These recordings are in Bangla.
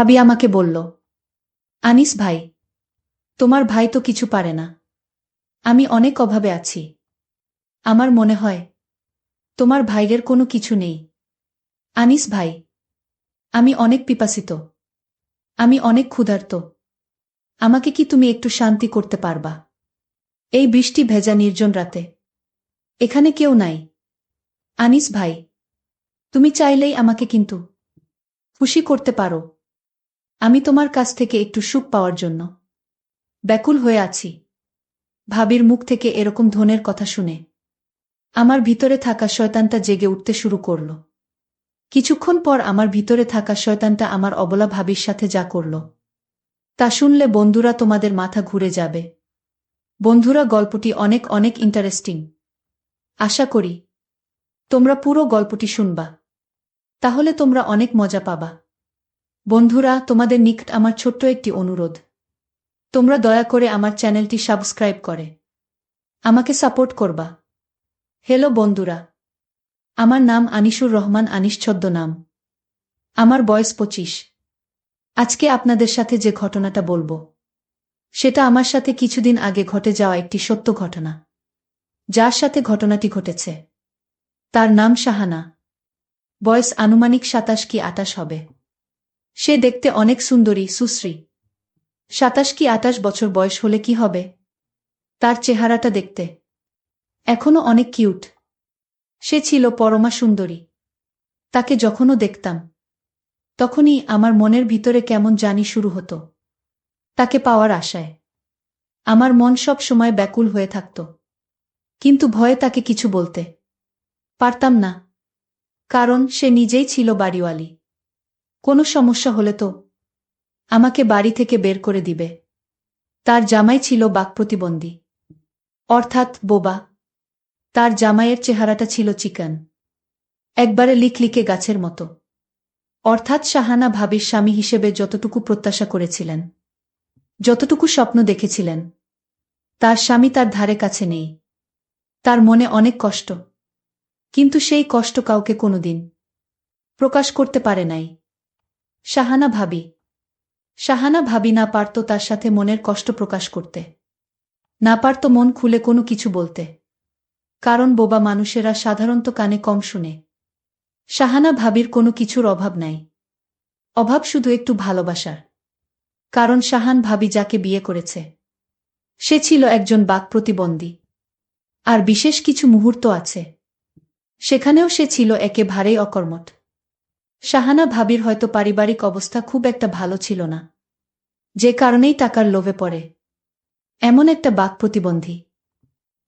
ভাবি আমাকে বলল, আনিস ভাই, তোমার ভাই তো কিছু পারে না। আমি অনেক অভাবে আছি। আমার মনে হয় তোমার ভাইয়ের কোনো কিছু নেই। আনিস ভাই, আমি অনেক পিপাসিত। আমি অনেক ক্ষুধার্ত। আমাকে কি তুমি একটু শান্তি করতে পারবা? এই বৃষ্টি ভেজা নির্জন রাতে এখানে কেউ নাই। আনিস ভাই, তুমি চাইলেই আমাকে কিন্তু খুশি করতে পারো। আমি তোমার কাছ থেকে একটু সুখ পাওয়ার জন্য ব্যাকুল হয়ে আছি। ভাবির মুখ থেকে এরকম ধনের কথা শুনে আমার ভিতরে থাকা শয়তানটা জেগে উঠতে শুরু করল। কিছুক্ষণ পর আমার ভিতরে থাকা শয়তানটা আমার অবলা ভাবির সাথে যা করল তা শুনলে বন্ধুরা তোমাদের মাথা ঘুরে যাবে। বন্ধুরা, গল্পটি অনেক অনেক ইন্টারেস্টিং। আশা করি তোমরা পুরো গল্পটি শুনবা, তাহলে তোমরা অনেক মজা পাবা। বন্ধুরা, তোমাদের নিকট আমার ছোট্ট একটি অনুরোধ, তোমরা দয়া করে আমার চ্যানেলটি সাবস্ক্রাইব করে আমাকে সাপোর্ট করবা। হ্যালো বন্ধুরা, আমার নাম আনিসুর রহমান, আনিস ছদ্মনাম। আমার বয়স 25। আজকে আপনাদের সাথে যে ঘটনাটা বলবো সেটা আমার সাথে কিছুদিন আগে ঘটে যাওয়া একটি সত্য ঘটনা। যার সাথে ঘটনাটি ঘটেছে তার নাম শাহানা। বয়স আনুমানিক 27 কি 28 হবে। সে দেখতে অনেক সুন্দরী, সুশ্রী। 27 কি 28 বছর বয়স হলে কি হবে, তার চেহারাটা দেখতে এখনো অনেক কিউট। সে ছিল পরমা সুন্দরী। তাকে যখনও দেখতাম তখনই আমার মনের ভিতরে কেমন জানি শুরু হতো তাকে পাওয়ার আশায়। আমার মন সব সময় ব্যাকুল হয়ে থাকত, কিন্তু ভয়ে তাকে কিছু বলতে পারতাম না, কারণ সে নিজেই ছিল বাড়িওয়ালি। কোনো সমস্যা হলে তো আমাকে বাড়ি থেকে বের করে দিবে। তার জামাই ছিল বাক্প্রতিবন্ধী, অর্থাৎ বোবা। তার জামাইয়ের চেহারাটা ছিল চিকন, একবারে লিকলিকে গাছের মতো। অর্থাৎ শাহানা ভাবির স্বামী হিসেবে যতটুকু প্রত্যাশা করেছিলেন, যতটুকু স্বপ্ন দেখেছিলেন, তার স্বামী তার ধারে কাছে নেই। তার মনে অনেক কষ্ট, কিন্তু সেই কষ্ট কাউকে কোনোদিন প্রকাশ করতে পারে নাই। শাহানা ভাবি। শাহানা ভাবি না পারত তার সাথে মনের কষ্ট প্রকাশ করতে, না পারত মন খুলে কোনো কিছু বলতে, কারণ বোবা মানুষেরা সাধারণত কানে কম শুনে। শাহানা ভাবির কোনো কিছুর অভাব নাই, অভাব শুধু একটু ভালোবাসার। কারণ শাহান ভাবি যাকে বিয়ে করেছে সে ছিল একজন বাক্প্রতিবন্ধী। আর বিশেষ কিছু মুহূর্ত আছে সেখানেও সে ছিল একেবারেই অকর্মঠ। শাহানা ভাবির হয়তো পারিবারিক অবস্থা খুব একটা ভালো ছিল না, যে কারণেই টাকার লোভে পড়ে এমন একটা বাক্প্রতিবন্ধী,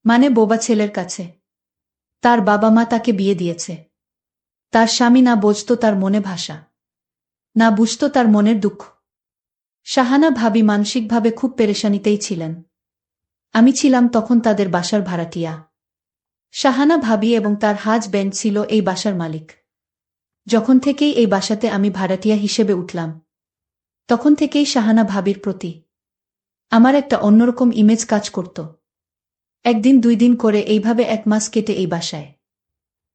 মানে বোবা ছেলের কাছে তার বাবা মা তাকে বিয়ে দিয়েছে। তার স্বামী না বুঝত তার মনে ভাষা, না বুঝত তার মনের দুঃখ। শাহানা ভাবি মানসিকভাবে খুব পেরেশানিতেই ছিলেন। আমি ছিলাম তখন তাদের বাসার ভাড়াটিয়া। শাহানা ভাবি এবং তার হাজব্যান্ড ছিল এই বাসার মালিক। যখন থেকেই এই বাসাতে আমি ভাড়াটিয়া হিসেবে উঠলাম তখন থেকেই শাহানা ভাবির প্রতি আমার একটা অন্যরকম ইমেজ কাজ করত। একদিন 2 দিন করে এইভাবে 1 মাস কেটে এই বাসায়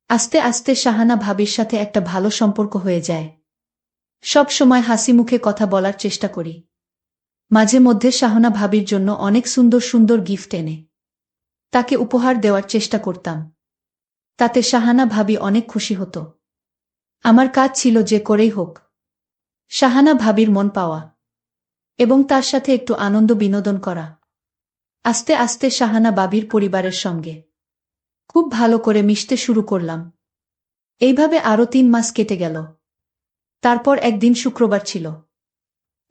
আস্তে আস্তে শাহানা ভাবির সাথে একটা ভালো সম্পর্ক হয়ে যায়। সব সময় হাসি মুখে কথা বলার চেষ্টা করি। মাঝে মধ্যে শাহানা ভাবির জন্য অনেক সুন্দর সুন্দর গিফট এনে তাকে উপহার দেওয়ার চেষ্টা করতাম। তাতে শাহানা ভাবি অনেক খুশি হতো। আমার কাজ ছিল যে করেই হোক শাহানা ভাবির মন পাওয়া এবং তার সাথে একটু আনন্দ বিনোদন করা। আস্তে আস্তে শাহানা ভাবির পরিবারের সঙ্গে খুব ভালো করে মিশতে শুরু করলাম। এইভাবে আরও 3 মাস কেটে গেল। তারপর একদিন শুক্রবার ছিল,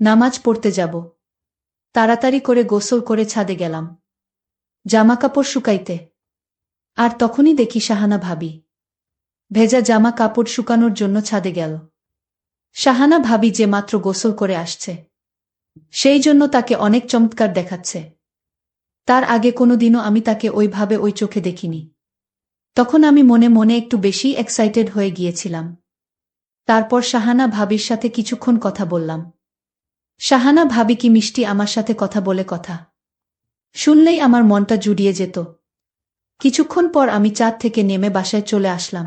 নামাজ পড়তে যাব। তাড়াতাড়ি করে গোসল করে ছাদে গেলাম জামাকাপড় শুকাইতে। আর তখনই দেখি শাহানা ভাবি ভেজা জামা কাপড় শুকানোর জন্য ছাদে গেল। শাহানা ভাবি যে মাত্র গোসল করে আসছে, সেই জন্য তাকে অনেক চমৎকার দেখাচ্ছে। তার আগে কোনোদিনও আমি তাকে ওইভাবে ওই চোখে দেখিনি। তখন আমি মনে মনে একটু বেশি এক্সাইটেড হয়ে গিয়েছিলাম। তারপর শাহানা ভাবির সাথে কিছুক্ষণ কথা বললাম। শাহানা ভাবি কি মিষ্টি আমার সাথে কথা বলে, কথা শুনলেই আমার মনটা জুড়িয়ে যেত। কিছুক্ষণ পর আমি ছাদ থেকে নেমে বাসায় চলে আসলাম।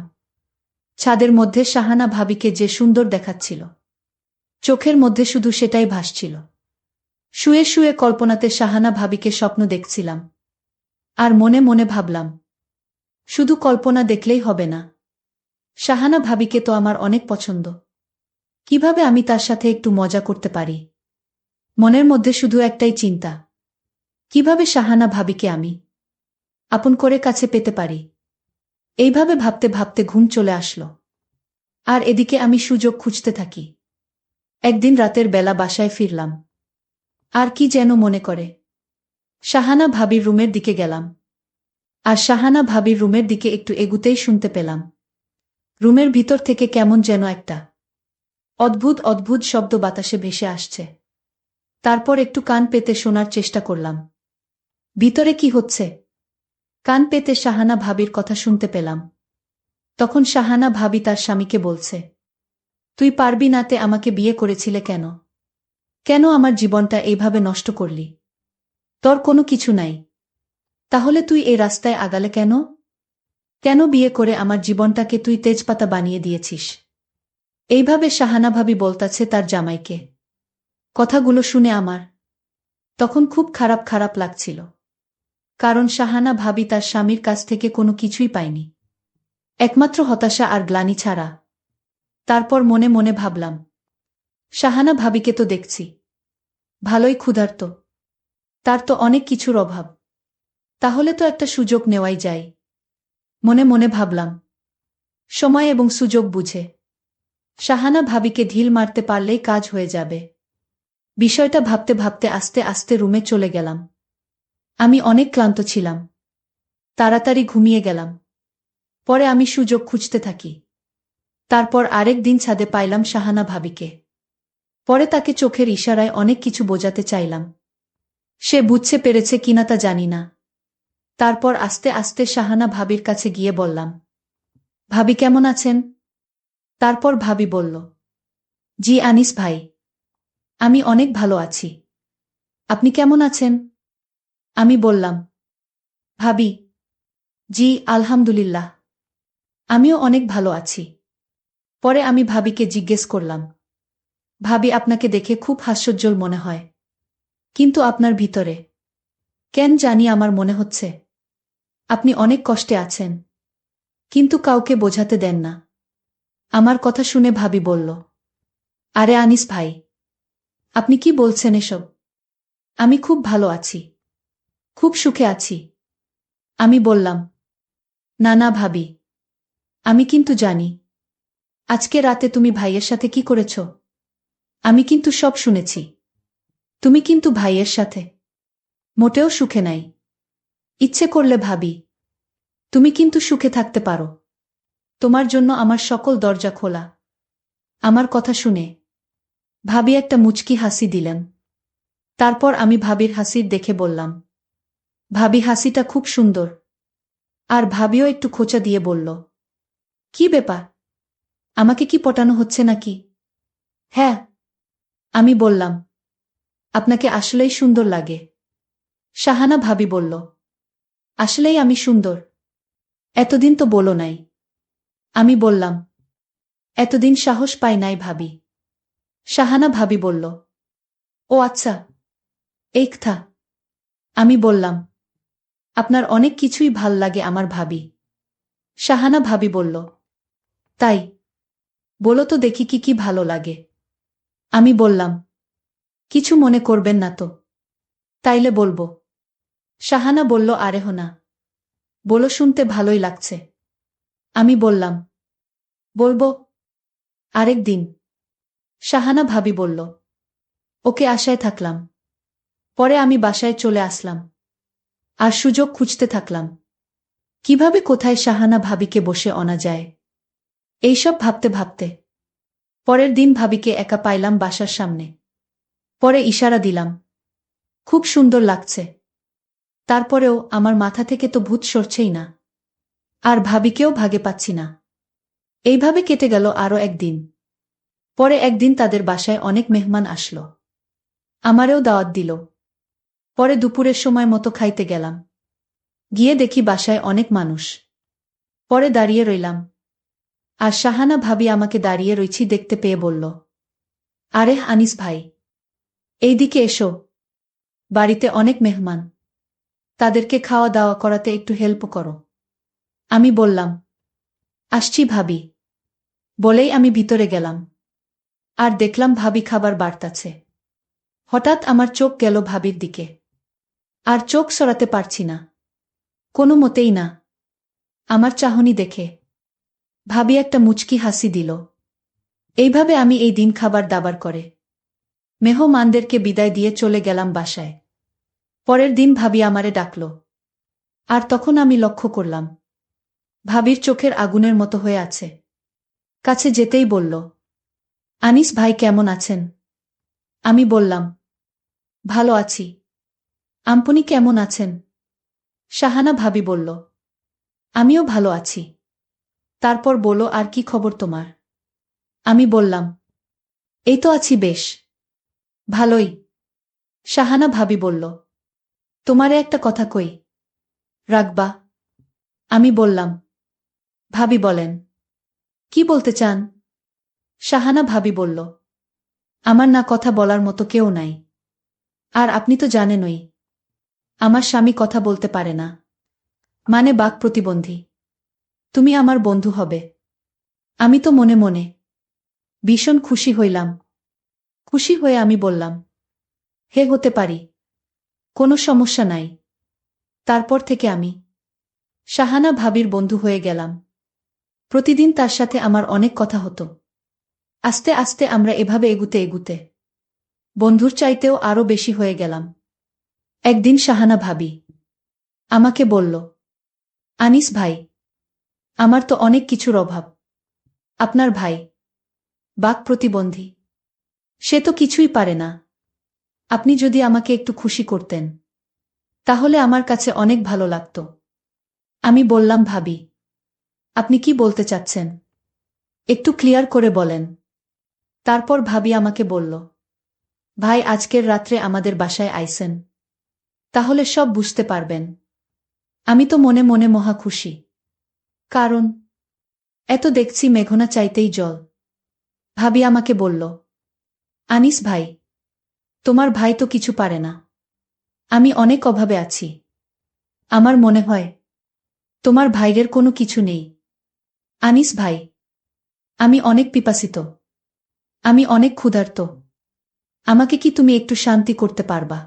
ছাদের মধ্যে শাহানা ভাবিকে যে সুন্দর দেখাচ্ছিল চোখের মধ্যে শুধু সেটাই ভাসছিল। শুয়ে শুয়ে কল্পনাতে শাহানা ভাবিকে স্বপ্ন দেখছিলাম। আর মনে মনে ভাবলাম, শুধু কল্পনা দেখলেই হবে না। শাহানা ভাবিকে তো আমার অনেক পছন্দ। কিভাবে আমি তার সাথে একটু মজা করতে পারি? মনের মধ্যে শুধু একটাই চিন্তা, কিভাবে শাহানা ভাবিকে আমি আপন করে কাছে পেতে পারি। এইভাবে ভাবতে ভাবতে ঘুম চলে আসলো। আর এদিকে আমি সুযোগ খুঁজতে থাকি। একদিন রাতের বেলা বাসায় ফিরলাম। আর কি যেন মনে করে শাহানা ভাবির রুমের দিকে গেলাম। আর শাহানা ভাবির রুমের দিকে একটু এগুতেই শুনতে পেলাম রুমের ভিতর থেকে কেমন যেন একটা অদ্ভুত অদ্ভুত শব্দ বাতাসে ভেসে আসছে। তারপর একটু কান পেতে শোনার চেষ্টা করলাম ভিতরে কি হচ্ছে। কান পেতে শাহানা ভাবির কথা শুনতে পেলাম। তখন শাহানা ভাবি তার স্বামীকে বলছে, তুই পারবি নাতে আমাকে বিয়ে করেছিলে কেন? কেন আমার জীবনটা এইভাবে নষ্ট করলি? তোর কোনো কিছু নাই, তাহলে তুই এই রাস্তায় আগালে কেন? কেন বিয়ে করে আমার জীবনটাকে তুই তেজপাতা বানিয়ে দিয়েছিস? এইভাবে শাহানা ভাবি বলতাছে তার জামাইকে। কথাগুলো শুনে আমার তখন খুব খারাপ খারাপ লাগছিল। কারণ শাহানা ভাবি তার স্বামীর কাছ থেকে কোনো কিছুই পায়নি, একমাত্র হতাশা আর গ্লানি ছাড়া। তারপর মনে মনে ভাবলাম, শাহানা ভাবিকে তো দেখছি ভালোই ক্ষুধার্ত, তার তো অনেক কিছুর অভাব। তাহলে তো একটা সুযোগ নেওয়াই যায়। মনে মনে ভাবলাম, সময় এবং সুযোগ বুঝে শাহানা ভাবিকে ঢিল মারতে পারলেই কাজ হয়ে যাবে। বিষয়টা ভাবতে ভাবতে আস্তে আস্তে রুমে চলে গেলাম। আমি অনেক ক্লান্ত ছিলাম, তাড়াতাড়ি ঘুমিয়ে গেলাম। পরে আমি সুযোগ খুঁজতে থাকি। তারপর আরেক দিন ছাদে পাইলাম শাহানা ভাবিকে। পরে তাকে চোখের ইশারায় অনেক কিছু বোঝাতে চাইলাম। সে বুঝতে পেরেছে কিনা তা জানি না। তারপর আস্তে আস্তে শাহানা ভাবির কাছে গিয়ে বললাম, ভাবি কেমন আছেন? তারপর ভাবি বলল, জি আনিস ভাই, আমি অনেক ভালো আছি। আপনি কেমন আছেন? আমি বললাম, ভাবি, জি আলহামদুলিল্লাহ, আমিও অনেক ভালো আছি। পরে আমি ভাবিকে জিজ্ঞেস করলাম, ভাবি আপনাকে দেখে খুব হাস্যোজ্জ্বল মনে হয়, কিন্তু আপনার ভিতরে কেন জানি আমার মনে হচ্ছে আপনি অনেক কষ্টে আছেন, কিন্তু কাউকে বোঝাতে দেন না। আমার কথা শুনে ভাবি বলল, আরে আনিস ভাই, আপনি কি বলছেন এসব? আমি খুব ভালো আছি, খুব সুখে আছি। আমি বললাম, না না ভাবি, আমি কিন্তু জানি আজকে রাতে তুমি ভাইয়ের সাথে কি করেছ। আমি কিন্তু সব শুনেছি। তুমি কিন্তু ভাইয়ের সাথে মোটেও সুখে নাই। ইচ্ছে করলে ভাবি, তুমি কিন্তু সুখে থাকতে পারো। তোমার জন্য আমার সকল দরজা খোলা। আমার কথা শুনে ভাবি একটা মুচকি হাসি দিলেন। তারপর আমি ভাবির হাসির দেখে বললাম, ভাবি হাসিটা খুব সুন্দর। আর ভাবিও একটু খোঁচা দিয়ে বলল, কি ব্যাপার, আমাকে কি পটানো হচ্ছে নাকি? হ্যাঁ, আমি বললাম, আপনাকে আসলেই সুন্দর লাগে। শাহানা ভাবি বলল, আসলেই আমি সুন্দর? এতদিন তো বলো নাই। আমি বললাম, এতদিন সাহস পাই নাই ভাবি। শাহানা ভাবি বলল, ও আচ্ছা, এই কথা। আমি বললাম, আপনার অনেক কিছুই ভাল লাগে আমার ভাবি। শাহানা ভাবি বলল, তাই? বলো তো দেখি কি কি ভালো লাগে। আমি বললাম, কিছু মনে করবেন না তো? তাইলে বলবো। শাহানা বলল, আরে হো না, বলো, শুনতে ভালোই লাগছে। আমি বললাম, বলবো আরেক দিন। শাহানা ভাবি বলল, ওকে, আশায় থাকলাম। পরে আমি বাসায় চলে আসলাম আর সুযোগ খুঁজতে থাকলাম কিভাবে কোথায় শাহানা ভাবিকে বসে আনা যায়। এইসব ভাবতে ভাবতে পরের দিন ভাবিকে একা পাইলাম বাসার সামনে। পরে ইশারা দিলাম, খুব সুন্দর লাগছে। তারপরেও আমার মাথা থেকে তো ভূত সরছেই না, আর ভাবিকেও ভাগে পাচ্ছি না। এইভাবে কেটে গেল আরও একদিন। পরে একদিন তাদের বাসায় অনেক মেহমান আসলো, আমারেও দাওয়াত দিল। পরে দুপুরের সময় মতো খাইতে গেলাম। গিয়ে দেখি বাসায় অনেক মানুষ। পরে দাঁড়িয়ে রইলাম, আর শাহানা ভাবি আমাকে দাঁড়িয়ে রইছি দেখতে পেয়ে বলল, আরে আনিস ভাই, এইদিকে এসো। বাড়িতে অনেক মেহমান, তাদেরকে খাওয়া দাওয়া করাতে একটু হেল্প করো। আমি বললাম, আসছি ভাবি। বলেই আমি ভিতরে গেলাম। আর দেখলাম ভাবি খাবার বাড়তাছে। হঠাৎ আমার চোখ গেল ভাবির দিকে। আর চোখ সরাতে পারছি না, কোনো মতেই না। আমার চাহনি দেখে ভাবি একটা মুচকি হাসি দিল। এইভাবে আমি এই দিন খাবার দাবার করে মেহমানদেরকে বিদায় দিয়ে চলে গেলাম বাসায়। পরের দিন ভাবি আমারে ডাকল। আর তখন আমি লক্ষ্য করলাম ভাবির চোখের আগুনের মতো হয়ে আছে। কাছে যেতেই বলল, আনিস ভাই কেমন আছেন? আমি বললাম, ভালো আছি। আপনি কেমন আছেন? শাহানা ভাবি বলল, আমিও ভালো আছি। তারপর বলল, আর কি খবর তোমার? আমি বললাম, এই তো আছি বেশ ভালোই। শাহানা ভাবি বলল, তোমারে একটা কথা কই, রাখবা? আমি বললাম, ভাবি বলেন। কি বলতে চান? শাহানা ভাবি বলল, আমার না কথা বলার মতো কেউ নাই। আর আপনি তো জানেনই, আমার স্বামী কথা বলতে পারে না, মানে বাক প্রতিবন্ধী। তুমি আমার বন্ধু হবে। আমি তো মনে মনে ভীষণ খুশি হইলাম। খুশি হয়ে আমি বললাম, হে হতে পারি, কোনো সমস্যা নাই। তারপর থেকে আমি শাহানা ভাবির বন্ধু হয়ে গেলাম। প্রতিদিন তার সাথে আমার অনেক কথা হতো। আস্তে আস্তে আমরা এভাবে এগুতে এগুতে বন্ধুর চাইতেও আরও বেশি হয়ে গেলাম। একদিন শাহানা ভাবি আমাকে বলল, আনিস ভাই, আমার তো অনেক কিছুর অভাব। আপনার ভাই বাক প্রতিবন্ধী, সে তো কিছুই পারে না। আপনি যদি আমাকে একটু খুশি করতেন, তাহলে আমার কাছে অনেক ভালো লাগত। আমি বললাম, ভাবি, আপনি কি বলতে চাচ্ছেন? একটু ক্লিয়ার করে বলেন। তারপর ভাবি আমাকে বলল, ভাই আজকের রাত্রে আমাদের বাসায় আইসেন, তাহলে সব বুঝতে পারবেন। আমি তো মনে মনে মহা খুশি। কারণ এত দেখছি মেঘনা চাইতেই জল। ভাবি আমাকে বলল, আনিস ভাই, তোমার ভাই তো কিছু পারে না। আমি অনেক অভাবে আছি। আমার মনে হয় তোমার ভাইয়ের কোনো কিছু নেই। আনিস ভাই, আমি অনেক পিপাসিত। আমি অনেক ক্ষুধার্ত। আমাকে কি তুমি একটু শান্তি করতে পারবা?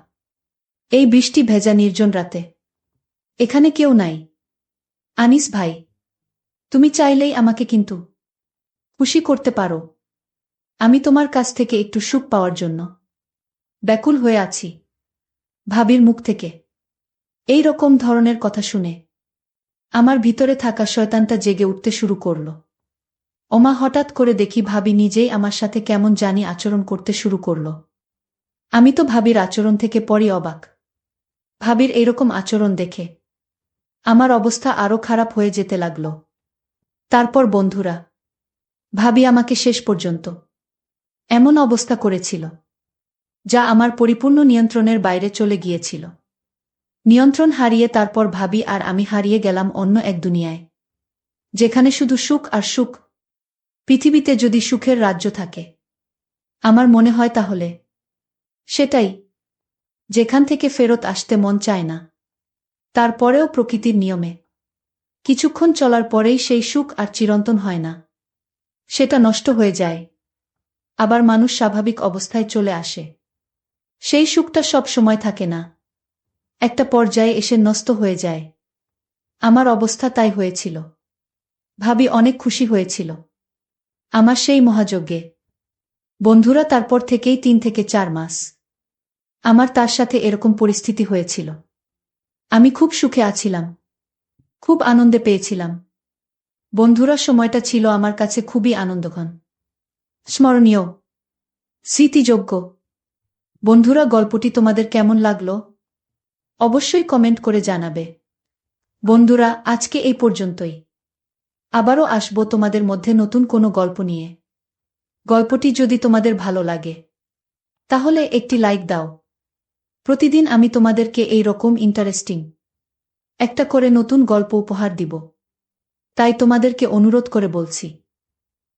এই বৃষ্টি ভেজা নির্জন রাতে এখানে কেউ নাই। আনিস ভাই, তুমি চাইলেই আমাকে কিন্তু খুশি করতে পারো। আমি তোমার কাছ থেকে একটু সুখ পাওয়ার জন্য ব্যাকুল হয়ে আছি। ভাবির মুখ থেকে এই রকম ধরনের কথা শুনে আমার ভিতরে থাকা শয়তানটা জেগে উঠতে শুরু করল। ওমা, হঠাৎ করে দেখি ভাবি নিজেই আমার সাথে কেমন জানি আচরণ করতে শুরু করল। আমি তো ভাবির আচরণ থেকে পরই অবাক। ভাবির এইরকম আচরণ দেখে আমার অবস্থা আরও খারাপ হয়ে যেতে লাগল। তারপর বন্ধুরা, ভাবি আমাকে শেষ পর্যন্ত এমন অবস্থা করেছিল যা আমার পরিপূর্ণ নিয়ন্ত্রণের বাইরে চলে গিয়েছিল। নিয়ন্ত্রণ হারিয়ে তারপর ভাবি আর আমি হারিয়ে গেলাম অন্য এক দুনিয়ায়, যেখানে শুধু সুখ আর সুখ। পৃথিবীতে যদি সুখের রাজ্য থাকে, আমার মনে হয় তাহলে সেটাই, যেখান থেকে ফেরত আসতে মন চায় না। তারপরেও প্রকৃতির নিয়মে কিছুক্ষণ চলার পরেই সেই সুখ আর চিরন্তন হয় না, সেটা নষ্ট হয়ে যায়। আবার মানুষ স্বাভাবিক অবস্থায় চলে আসে। সেই সুখটা সব সময় থাকে না, একটা পর্যায়ে এসে নষ্ট হয়ে যায়। আমার অবস্থা তাই হয়েছিল। ভাবি অনেক খুশি হয়েছিল আমার সেই মহাযজ্ঞে। বন্ধুরা, তারপর থেকেই 3 থেকে 4 মাস আমার তার সাথে এরকম পরিস্থিতি হয়েছিল। আমি খুব সুখে আছিলাম, খুব আনন্দে পেয়েছিলাম। বন্ধুরা, সময়টা ছিল আমার কাছে খুবই আনন্দঘন, স্মরণীয়, স্মৃতিযোগ্য। বন্ধুরা, গল্পটি তোমাদের কেমন লাগলো অবশ্যই কমেন্ট করে জানাবে। বন্ধুরা, আজকে এই পর্যন্তই। আবারও আসবো তোমাদের মধ্যে নতুন কোনো গল্প নিয়ে। গল্পটি যদি তোমাদের ভালো লাগে, তাহলে একটি লাইক দাও। প্রতিদিন আমি তোমাদেরকে এই রকম ইন্টারেস্টিং একটা করে নতুন গল্প উপহার দিব। তাই তোমাদেরকে অনুরোধ করে বলছি,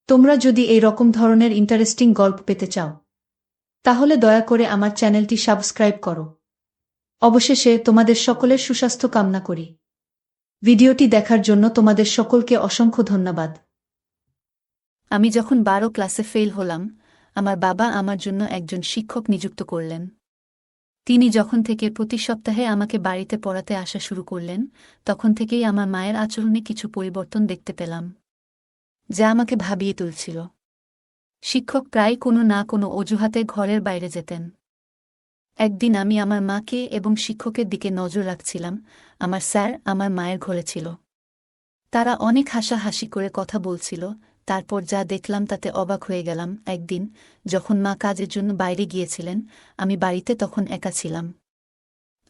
তোমরা যদি এই রকম ধরনের ইন্টারেস্টিং গল্প পেতে চাও, তাহলে দয়া করে আমার চ্যানেলটি সাবস্ক্রাইব করো। অবশেষে তোমাদের সকলের সুস্বাস্থ্য কামনা করি। ভিডিওটি দেখার জন্য তোমাদের সকলকে অসংখ্য ধন্যবাদ। আমি যখন 12 ক্লাসে ফেল হলাম, আমার বাবা আমার জন্য একজন শিক্ষক নিযুক্ত করলেন। তিনি যখন থেকে প্রতি সপ্তাহে আমাকে বাড়িতে পড়াতে আসা শুরু করলেন, তখন থেকেই আমার মায়ের আচরণে কিছু পরিবর্তন দেখতে পেলাম, যা আমাকে ভাবিয়ে তুলছিল। শিক্ষক প্রায় কোনো না কোনো অজুহাতে ঘরের বাইরে যেতেন। একদিন আমি আমার মাকে এবং শিক্ষকের দিকে নজর রাখছিলাম। আমার স্যার আমার মায়ের ঘরে ছিল। তারা অনেক হাসাহাসি করে কথা বলছিল। তারপর যা দেখলাম তাতে অবাক হয়ে গেলাম। একদিন যখন মা কাজের জন্য বাইরে গিয়েছিলেন, আমি বাড়িতে তখন একা ছিলাম।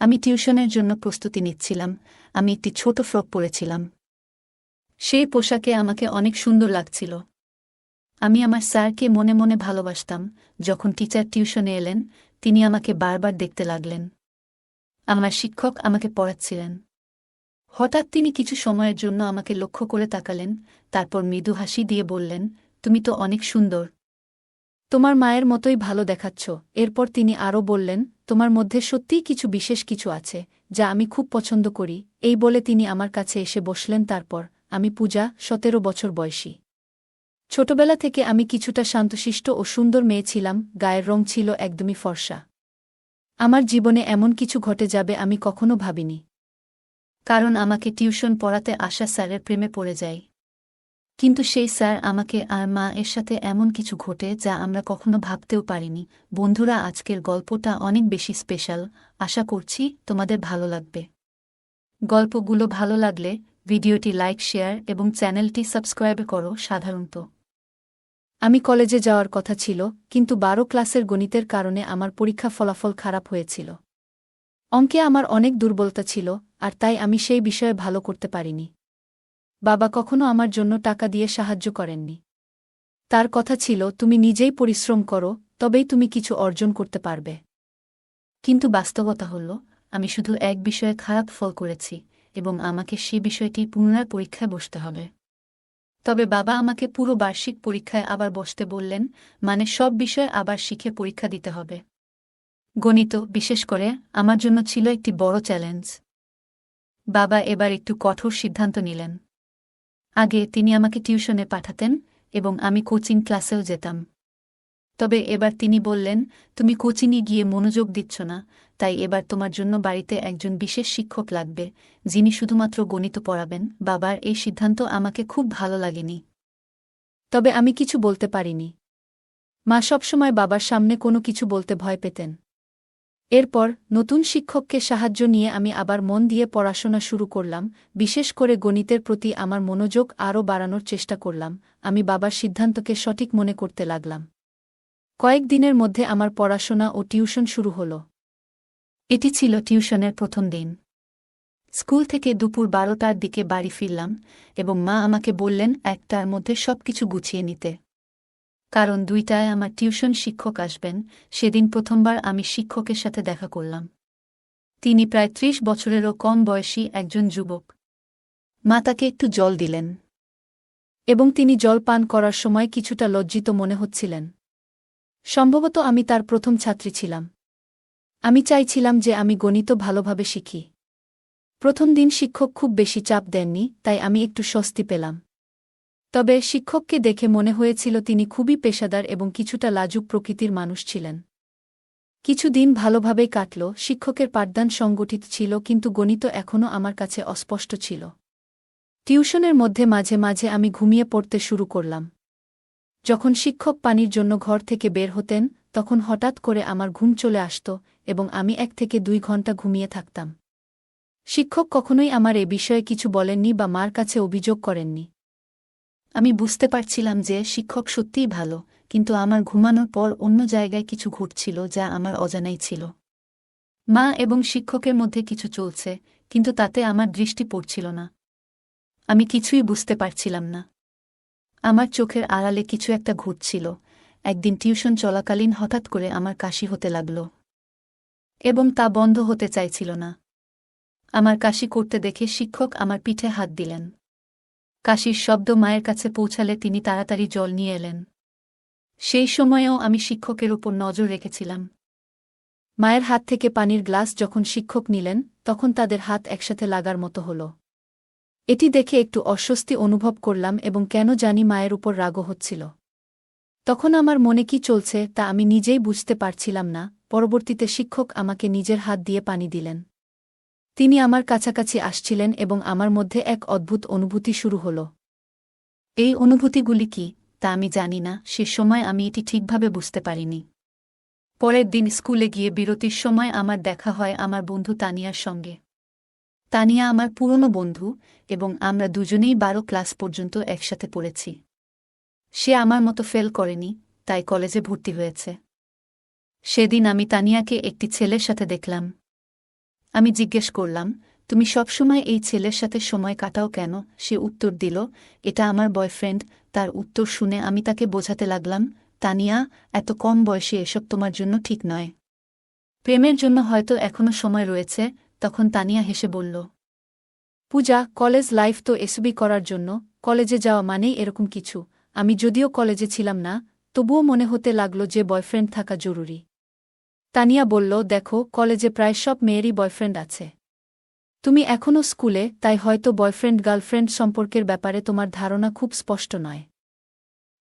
আমি টিউশনের জন্য প্রস্তুতি নিচ্ছিলাম। আমি একটি ছোট ফ্রক পরেছিলাম। সেই পোশাকে আমাকে অনেক সুন্দর লাগছিল। আমি আমার স্যারকে মনে মনে ভালোবাসতাম। যখন টিচার টিউশনে এলেন, তিনি আমাকে বারবার দেখতে লাগলেন। আমার শিক্ষক আমাকে পড়াচ্ছিলেন। হঠাৎ তিনি কিছু সময়ের জন্য আমাকে লক্ষ্য করে তাকালেন, তারপর মৃদু হাসি দিয়ে বললেন, তুমি তো অনেক সুন্দর। তোমার মায়ের মতোই ভালো দেখাচ্ছ। এরপর তিনি আরও বললেন, তোমার মধ্যে সত্যিই কিছু বিশেষ কিছু আছে, যা আমি খুব পছন্দ করি। এই বলে তিনি আমার কাছে এসে বসলেন। তারপর আমি পূজা, 17 বছর বয়সী। ছোটবেলা থেকে আমি কিছুটা শান্তশিষ্ট ও সুন্দর মেয়ে ছিলাম। গায়ের রং ছিল একদমই ফর্সা। আমার জীবনে এমন কিছু ঘটে যাবে আমি কখনো ভাবিনি। কারণ আমাকে টিউশন পড়াতে আসা স্যারের প্রেমে পড়ে যাই। কিন্তু সেই স্যার আমাকে আর মা এর সাথে এমন কিছু ঘটে যা আমরা কখনো ভাবতেও পারিনি। বন্ধুরা, আজকের গল্পটা অনেক বেশি স্পেশাল। আশা করছি তোমাদের ভালো লাগবে। গল্পগুলো ভালো লাগলে ভিডিওটি লাইক, শেয়ার এবং চ্যানেলটি সাবস্ক্রাইব করো। সাধারণত আমি কলেজে যাওয়ার কথা ছিল, কিন্তু 12 ক্লাসের গণিতের কারণে আমার পরীক্ষা ফলাফল খারাপ হয়েছিল। অঙ্কে আমার অনেক দুর্বলতা ছিল, আর তাই আমি সেই বিষয়ে ভালো করতে পারিনি। বাবা কখনো আমার জন্য টাকা দিয়ে সাহায্য করেননি। তার কথা ছিল, তুমি নিজেই পরিশ্রম করো, তবেই তুমি কিছু অর্জন করতে পারবে। কিন্তু বাস্তবতা হল, আমি শুধু এক বিষয়ে খারাপ ফল করেছি এবং আমাকে সে বিষয়টি পুনরায় পরীক্ষায় বসতে হবে। তবে বাবা আমাকে পুরো বার্ষিক পরীক্ষায় আবার বসতে বললেন, মানে সব বিষয় আবার শিখে পরীক্ষা দিতে হবে। গণিত, বিশেষ করে, আমার জন্য ছিল একটি বড় চ্যালেঞ্জ। বাবা এবার একটু কঠোর সিদ্ধান্ত নিলেন। আগে তিনি আমাকে টিউশনে পাঠাতেন এবং আমি কোচিং ক্লাসেও যেতাম। তবে এবার তিনি বললেন, তুমি কোচিংয়ে গিয়ে মনোযোগ দিচ্ছ না, তাই এবার তোমার জন্য বাড়িতে একজন বিশেষ শিক্ষক লাগবে, যিনি শুধুমাত্র গণিত পড়াবেন। বাবার এই সিদ্ধান্ত আমাকে খুব ভালো লাগেনি। তবে আমি কিছু বলতে পারিনি। মা সবসময় বাবার সামনে কোনো কিছু বলতে ভয় পেতেন। এরপর নতুন শিক্ষককে সাহায্য নিয়ে আমি আবার মন দিয়ে পড়াশোনা শুরু করলাম। বিশেষ করে গণিতের প্রতি আমার মনোযোগ আরও বাড়ানোর চেষ্টা করলাম। আমি বাবার সিদ্ধান্তকে সঠিক মনে করতে লাগলাম। কয়েকদিনের মধ্যে আমার পড়াশোনা ও টিউশন শুরু হল। এটি ছিল টিউশনের প্রথম দিন। স্কুল থেকে দুপুর 12টার দিকে বাড়ি ফিরলাম এবং মা আমাকে বললেন 1টার মধ্যে সবকিছু গুছিয়ে নিতে, কারণ 2টায় আমার টিউশন শিক্ষক আসবেন। সেদিন প্রথমবার আমি শিক্ষকের সাথে দেখা করলাম। তিনি প্রায় 30 বছরেরও কম বয়সী একজন যুবক। মা তাকে একটু জল দিলেন এবং তিনি জল পান করার সময় কিছুটা লজ্জিত মনে হচ্ছিলেন। সম্ভবত আমি তার প্রথম ছাত্রী ছিলাম। আমি চাইছিলাম যে আমি গণিত ভালোভাবে শিখি। প্রথম দিন শিক্ষক খুব বেশি চাপ দেননি, তাই আমি একটু স্বস্তি পেলাম। তবে শিক্ষককে দেখে মনে হয়েছিল তিনি খুবই পেশাদার এবং কিছুটা লাজুক প্রকৃতির মানুষ ছিলেন। কিছুদিন ভালোভাবেই কাটল। শিক্ষকের পাঠদান সংগঠিত ছিল, কিন্তু গণিত এখনও আমার কাছে অস্পষ্ট ছিল। টিউশনের মধ্যে মাঝে মাঝে আমি ঘুমিয়ে পড়তে শুরু করলাম। যখন শিক্ষক পানির জন্য ঘর থেকে বের হতেন, তখন হঠাৎ করে আমার ঘুম চলে আসত এবং আমি 1 থেকে 2 ঘন্টা ঘুমিয়ে থাকতাম। শিক্ষক কখনোই আমার এ বিষয়ে কিছু বলেননি বা মার কাছে অভিযোগ করেননি। আমি বুঝতে পারছিলাম যে শিক্ষক সত্যিই ভালো, কিন্তু আমার ঘুমানোর পর অন্য জায়গায় কিছু ঘটছিল যা আমার অজানাই ছিল। মা এবং শিক্ষকের মধ্যে কিছু চলছে, কিন্তু তাতে আমার দৃষ্টি পড়ছিল না। আমি কিছুই বুঝতে পারছিলাম না। আমার চোখের আড়ালে কিছু একটা ঘটছিল। একদিন টিউশন চলাকালীন হঠাৎ করে আমার কাশি হতে লাগল এবং তা বন্ধ হতে চাইছিল না। আমার কাশি করতে দেখে শিক্ষক আমার পিঠে হাত দিলেন। কাশির শব্দ মায়ের কাছে পৌঁছালে তিনি তাড়াতাড়ি জল নিয়ে এলেন। সেই সময়েও আমি শিক্ষকের উপর নজর রেখেছিলাম। মায়ের হাত থেকে পানির গ্লাস যখন শিক্ষক নিলেন তখন তাদের হাত একসাথে লাগার মতো হল। এটি দেখে একটু অস্বস্তি অনুভব করলাম এবং কেন জানি মায়ের উপর রাগও হচ্ছিল। তখন আমার মনে কি চলছে তা আমি নিজেই বুঝতে পারছিলাম না। পরবর্তীতে শিক্ষক আমাকে নিজের হাত দিয়ে পানি দিলেন। তিনি আমার কাছাকাছি আসছিলেন এবং আমার মধ্যে এক অদ্ভুত অনুভূতি শুরু হল। এই অনুভূতিগুলি কি তা আমি জানি না, সে সময় আমি এটি ঠিকভাবে বুঝতে পারিনি। পরের দিন স্কুলে গিয়ে বিরতির সময় আমার দেখা হয় আমার বন্ধু তানিয়ার সঙ্গে। তানিয়া আমার পুরনো বন্ধু এবং আমরা দুজনেই 12 ক্লাস পর্যন্ত একসাথে পড়েছি। সে আমার মতো ফেল করেনি, তাই কলেজে ভর্তি হয়েছে। সেদিন আমি তানিয়াকে একটি ছেলের সাথে দেখলাম। আমি জিজ্ঞেস করলাম, তুমি সবসময় এই ছেলের সাথে সময় কাটাও কেন? সে উত্তর দিল, এটা আমার বয়ফ্রেন্ড। তার উত্তর শুনে আমি তাকে বোঝাতে লাগলাম, তানিয়া, এত কম বয়সে এসব তোমার জন্য ঠিক নয়। প্রেমের জন্য হয়তো এখনো সময় রয়েছে। তখন তানিয়া হেসে বলল, পূজা, কলেজ লাইফ তো এসবই করার জন্য। কলেজে যাওয়া মানেই এরকম কিছু। আমি যদিও কলেজে ছিলাম না, তবুও মনে হতে লাগল যে বয়ফ্রেন্ড থাকা জরুরি। তানিয়া বলল, দেখো, কলেজে প্রায় সব মেয়েরই বয়ফ্রেন্ড আছে। তুমি এখনও স্কুলে, তাই হয়তো বয়ফ্রেন্ড গার্লফ্রেন্ড সম্পর্কের ব্যাপারে তোমার ধারণা খুব স্পষ্ট নয়।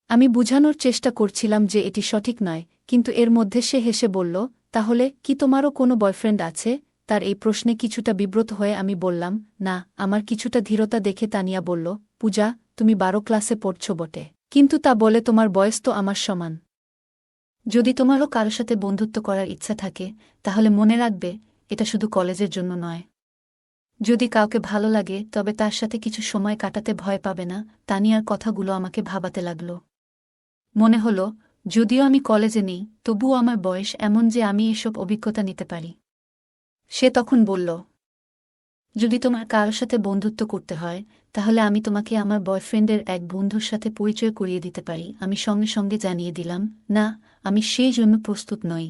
আমি বুঝানোর চেষ্টা করছিলাম যে এটি সঠিক নয়, কিন্তু এর মধ্যে সে হেসে বলল, তাহলে কি তোমারও কোনো বয়ফ্রেন্ড আছে? তার এই প্রশ্নে কিছুটা বিব্রত হয়ে আমি বললাম, না। আমার কিছুটা ধীরতা দেখে তানিয়া বলল, পূজা, তুমি 12 ক্লাসে পড়ছ বটে, কিন্তু তা বলে তোমার বয়স তো আমার সমান। যদি তোমারও কারো সাথে বন্ধুত্ব করার ইচ্ছা থাকে, তাহলে মনে রাখবে, এটা শুধু কলেজের জন্য নয়। যদি কাউকে ভালো লাগে তবে তার সাথে কিছু সময় কাটাতে ভয় পাবে না। তানিয়ার কথাগুলো আমাকে ভাবাতে লাগল। মনে হল, যদিও আমি কলেজে নেই, তবুও আমার বয়স এমন যে আমি এসব অভিজ্ঞতা নিতে পারি। সে তখন বলল, যদি তোমার কারোর সাথে বন্ধুত্ব করতে হয়, তাহলে আমি তোমাকে আমার বয়ফ্রেন্ডের এক বন্ধুর সাথে পরিচয় করিয়ে দিতে পারি। আমি সঙ্গে সঙ্গে জানিয়ে দিলাম, না, আমি সেই জন্য প্রস্তুত নই।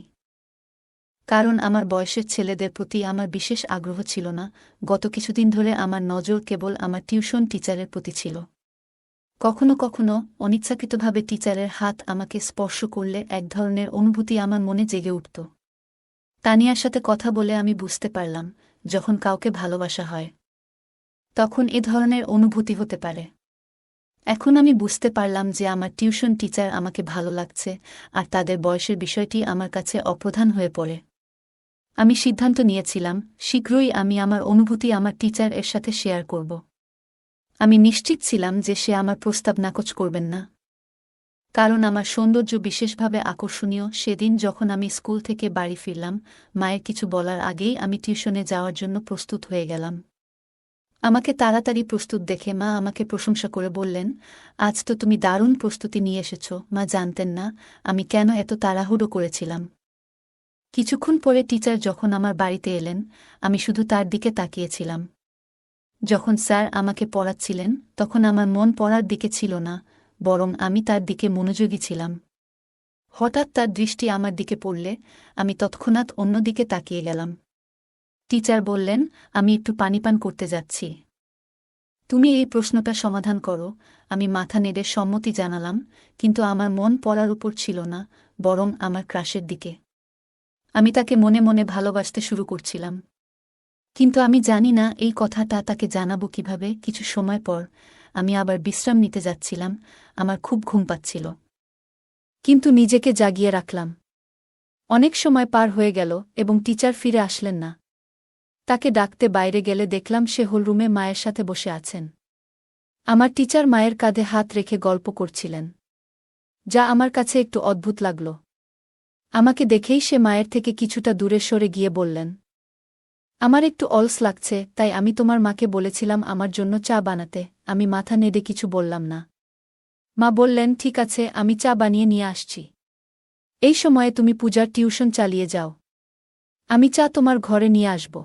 কারণ আমার বয়সের ছেলেদের প্রতি আমার বিশেষ আগ্রহ ছিল না। গত কিছুদিন ধরে আমার নজর কেবল আমার টিউশন টিচারের প্রতি ছিল। কখনো কখনো অনিচ্ছাকৃতভাবে টিচারের হাত আমাকে স্পর্শ করলে এক ধরনের অনুভূতি আমার মনে জেগে উঠত। তানিয়ার সাথে কথা বলে আমি বুঝতে পারলাম, যখন কাউকে ভালোবাসা হয় তখন এ ধরনের অনুভূতি হতে পারে। এখন আমি বুঝতে পারলাম যে আমার টিউশন টিচার আমাকে ভালো লাগছে, আর তাদের বয়সের বিষয়টি আমার কাছে অপ্রধান হয়ে পড়ে। আমি সিদ্ধান্ত নিয়েছিলাম, শীঘ্রই আমি আমার অনুভূতি আমার টিচার এর সাথে শেয়ার করব। আমি নিশ্চিত ছিলাম যে সে আমার প্রস্তাব নাকচ করবেন না। কারণ আমার সৌন্দর্য বিশেষভাবে আকর্ষণীয়। সেদিন যখন আমি স্কুল থেকে বাড়ি ফিরলাম, মায়ের কিছু বলার আগেই আমি টিউশনে যাওয়ার জন্য প্রস্তুত হয়ে গেলাম। আমাকে তাড়াতাড়ি প্রস্তুত দেখে মা আমাকে প্রশংসা করে বললেন, আজ তো তুমি দারুণ প্রস্তুতি নিয়ে এসেছ। মা জানতেন না আমি কেন এত তাড়াহুড়ো করেছিলাম। কিছুক্ষণ পরে টিচার যখন আমার বাড়িতে এলেন, আমি শুধু তার দিকে তাকিয়েছিলাম। যখন স্যার আমাকে পড়াচ্ছিলেন, তখন আমার মন পড়ার দিকে ছিল না, বরং আমি তার দিকে মনোযোগী ছিলাম। হঠাৎ তার দৃষ্টি আমার দিকে পড়লে আমি তৎক্ষণাৎ অন্যদিকে তাকিয়ে গেলাম। টিচার বললেন, আমি একটু পানি পান করতে যাচ্ছি। তুমি এই প্রশ্নটা সমাধান করো। আমি মাথা নেড়ে সম্মতি জানালাম, কিন্তু আমার মন পড়ার উপর ছিল না, বরং আমার ক্রাশের দিকে। আমি তাকে মনে মনে ভালোবাসতে শুরু করছিলাম। কিন্তু আমি জানি না এই কথাটা তাকে জানাবো কিভাবে। কিছু সময় পর আমি আবার বিশ্রাম নিতে যাচ্ছিলাম। আমার খুব ঘুম পাচ্ছিল, কিন্তু নিজেকে জাগিয়ে রাখলাম। অনেক সময় পার হয়ে গেল এবং টিচার ফিরে আসলেন না। তাকে ডাকতে বাইরে গেলে দেখলাম সে হলরুমে মায়ের সাথে বসে আছেন। আমার টিচার মায়ের কাঁধে হাত রেখে গল্প করছিলেন, যা আমার কাছে একটু অদ্ভুত লাগল। আমাকে দেখেই সে মায়ের থেকে কিছুটা দূরে সরে গিয়ে বললেন, আমার একটু অলস লাগছে, তাই আমি তোমার মাকে বলেছিলাম আমার জন্য চা বানাতে। আমি মাথা নেড়ে কিছু বললাম না। মা বললেন, ঠিক আছে, আমি চা বানিয়ে নিয়ে আসছি। এই সময়ে তুমি পূজার টিউশন চালিয়ে যাও। আমি চা তোমার ঘরে নিয়ে আসব।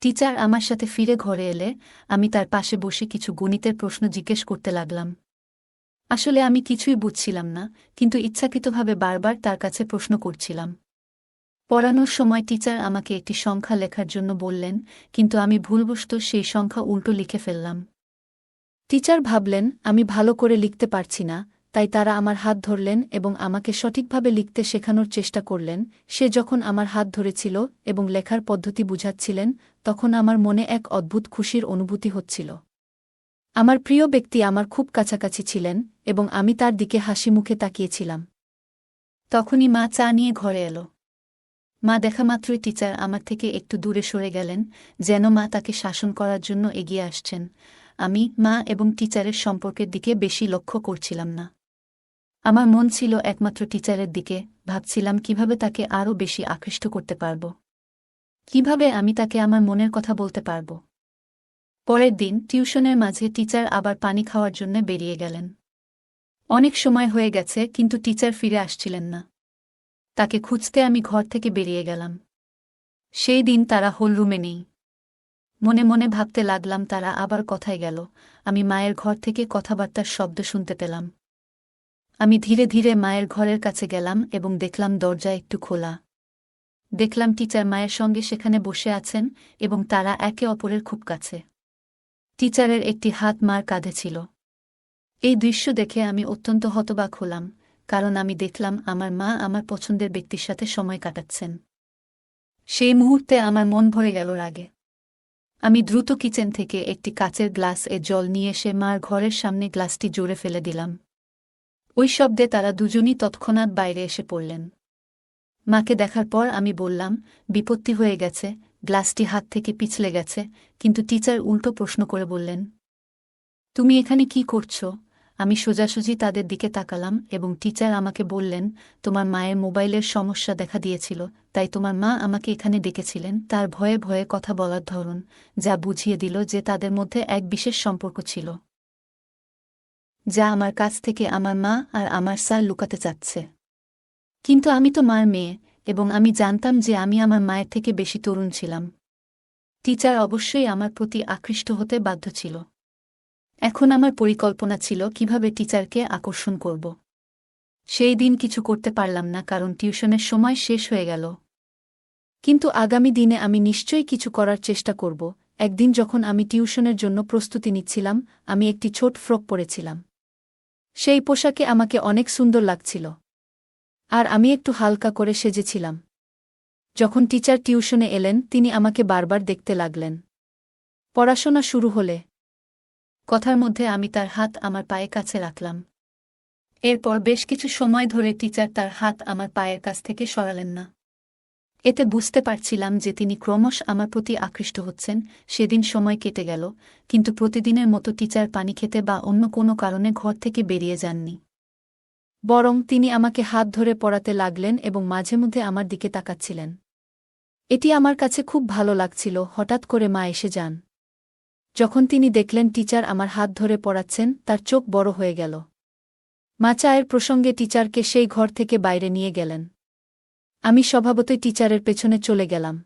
টিচার আমার সাথে ফিরে ঘরে এলে আমি তার পাশে বসে কিছু গণিতের প্রশ্ন জিজ্ঞেস করতে লাগলাম। আসলে আমি কিছুই বুঝছিলাম না, কিন্তু ইচ্ছাকৃতভাবে বারবার তার কাছে প্রশ্ন করছিলাম। পড়ানোর সময় টিচার আমাকে একটি সংখ্যা লেখার জন্য বললেন, কিন্তু আমি ভুলবশত সেই সংখ্যা উল্টো লিখে ফেললাম। টিচার ভাবলেন আমি ভালো করে লিখতে পারছি না, তাই তারা আমার হাত ধরলেন এবং আমাকে সঠিকভাবে লিখতে শেখানোর চেষ্টা করলেন। সে যখন আমার হাত ধরেছিল এবং লেখার পদ্ধতি বুঝাচ্ছিলেন, তখন আমার মনে এক অদ্ভুত খুশির অনুভূতি হচ্ছিল। আমার প্রিয় ব্যক্তি আমার খুব কাছাকাছি ছিলেন এবং আমি তার দিকে হাসিমুখে তাকিয়েছিলাম। তখনই মা চা নিয়ে ঘরে এলো। মা দেখামাত্রই টিচার আমার থেকে একটু দূরে সরে গেলেন, যেন মা তাকে শাসন করার জন্য এগিয়ে আসছেন। আমি মা এবং টিচারের সম্পর্কের দিকে বেশি লক্ষ্য করছিলাম না। আমার মন ছিল একমাত্র টিচারের দিকে, ভাবছিলাম কিভাবে তাকে আরও বেশি আকৃষ্ট করতে পারব, কিভাবে আমি তাকে আমার মনের কথা বলতে পারব। পরের দিন টিউশনের মাঝে টিচার আবার পানি খাওয়ার জন্য বেরিয়ে গেলেন। অনেক সময় হয়ে গেছে, কিন্তু টিচার ফিরে আসছিলেন না। তাকে খুঁজতে আমি ঘর থেকে বেরিয়ে গেলাম। সেই দিন তারা হলরুমে নেই। মনে মনে ভাবতে লাগলাম তারা আবার কোথায় গেল। আমি মায়ের ঘর থেকে কথাবার্তার শব্দ শুনতে পেলাম। আমি ধীরে ধীরে মায়ের ঘরের কাছে গেলাম এবং দেখলাম দরজা একটু খোলা। দেখলাম টিচার মায়ের সঙ্গে সেখানে বসে আছেন এবং তারা একে অপরের খুব কাছে। টিচারের একটি হাত মার কাঁধে ছিল। এই দৃশ্য দেখে আমি অত্যন্ত হতবাক হলাম, কারণ আমি দেখলাম আমার মা আমার পছন্দের ব্যক্তির সাথে সময় কাটাচ্ছেন। সেই মুহূর্তে আমার মন ভরে গেল রাগে। আমি দ্রুত কিচেন থেকে একটি কাচের গ্লাস জল নিয়ে এসে মার ঘরের সামনে গ্লাসটি জোরে ফেলে দিলাম। ওই শব্দে তারা দুজনই তৎক্ষণাৎ বাইরে এসে পড়লেন। মাকে দেখার পর আমি বললাম, বিপত্তি হয়ে গেছে, গ্লাসটি হাত থেকে পিছলে গেছে। কিন্তু টিচার উল্টো প্রশ্ন করে বললেন, তুমি এখানে কি করছ? আমি সোজাসুজি তাদের দিকে তাকালাম এবং টিচার আমাকে বললেন, তোমার মায়ের মোবাইলের সমস্যা দেখা দিয়েছিল, তাই তোমার মা আমাকে এখানে ডেকেছিলেন। তার ভয়ে ভয়ে কথা বলার ধরন যা বুঝিয়ে দিল যে তাদের মধ্যে এক বিশেষ সম্পর্ক ছিল, যা আমার কাছ থেকে আমার মা আর আমার স্যার লুকাতে চাচ্ছে। কিন্তু আমি তো মার মেয়ে, এবং আমি জানতাম যে আমি আমার মায়ের থেকে বেশি তরুণ ছিলাম। টিচার অবশ্যই আমার প্রতি আকৃষ্ট হতে বাধ্য ছিল। এখন আমার পরিকল্পনা ছিল কিভাবে টিচারকে আকর্ষণ করব। সেই দিন কিছু করতে পারলাম না, কারণ টিউশনের সময় শেষ হয়ে গেল। কিন্তু আগামী দিনে আমি নিশ্চয়ই কিছু করার চেষ্টা করব। একদিন যখন আমি টিউশনের জন্য প্রস্তুতি নিচ্ছিলাম, আমি একটি ছোট ফ্রক পরেছিলাম। সেই পোশাকে আমাকে অনেক সুন্দর লাগছিল, আর আমি একটু হালকা করে সেজেছিলাম। যখন টিচার টিউশনে এলেন, তিনি আমাকে বারবার দেখতে লাগলেন। পড়াশোনা শুরু হলে কথার মধ্যে আমি তার হাত আমার পায়ের কাছে রাখলাম। এরপর বেশ কিছু সময় ধরে টিচার তার হাত আমার পায়ের কাছ থেকে সরালেন না। এতে বুঝতে পারছিলাম যে তিনি ক্রমশ আমার প্রতি আকৃষ্ট হচ্ছেন। সেদিন সময় কেটে গেল, কিন্তু প্রতিদিনের মতো টিচার পানি খেতে বা অন্য কোনো কারণে ঘর থেকে বেরিয়ে যাননি। বরং তিনি আমাকে হাত ধরে পড়াতে লাগলেন এবং মাঝে মধ্যে আমার দিকে তাকাচ্ছিলেন। এটি আমার কাছে খুব ভালো লাগছিল। হঠাৎ করে মা এসে যান। যখন তিনি দেখলেন টিচার আমার হাত ধরে পড়াচ্ছেন, তার চোখ বড় হয়ে গেল। মা চায়ের প্রসঙ্গে টিচারকে সেই ঘর থেকে বাইরে নিয়ে গেলেন। আমি স্বভাবতই টিচারের পেছনে চলে গেলাম।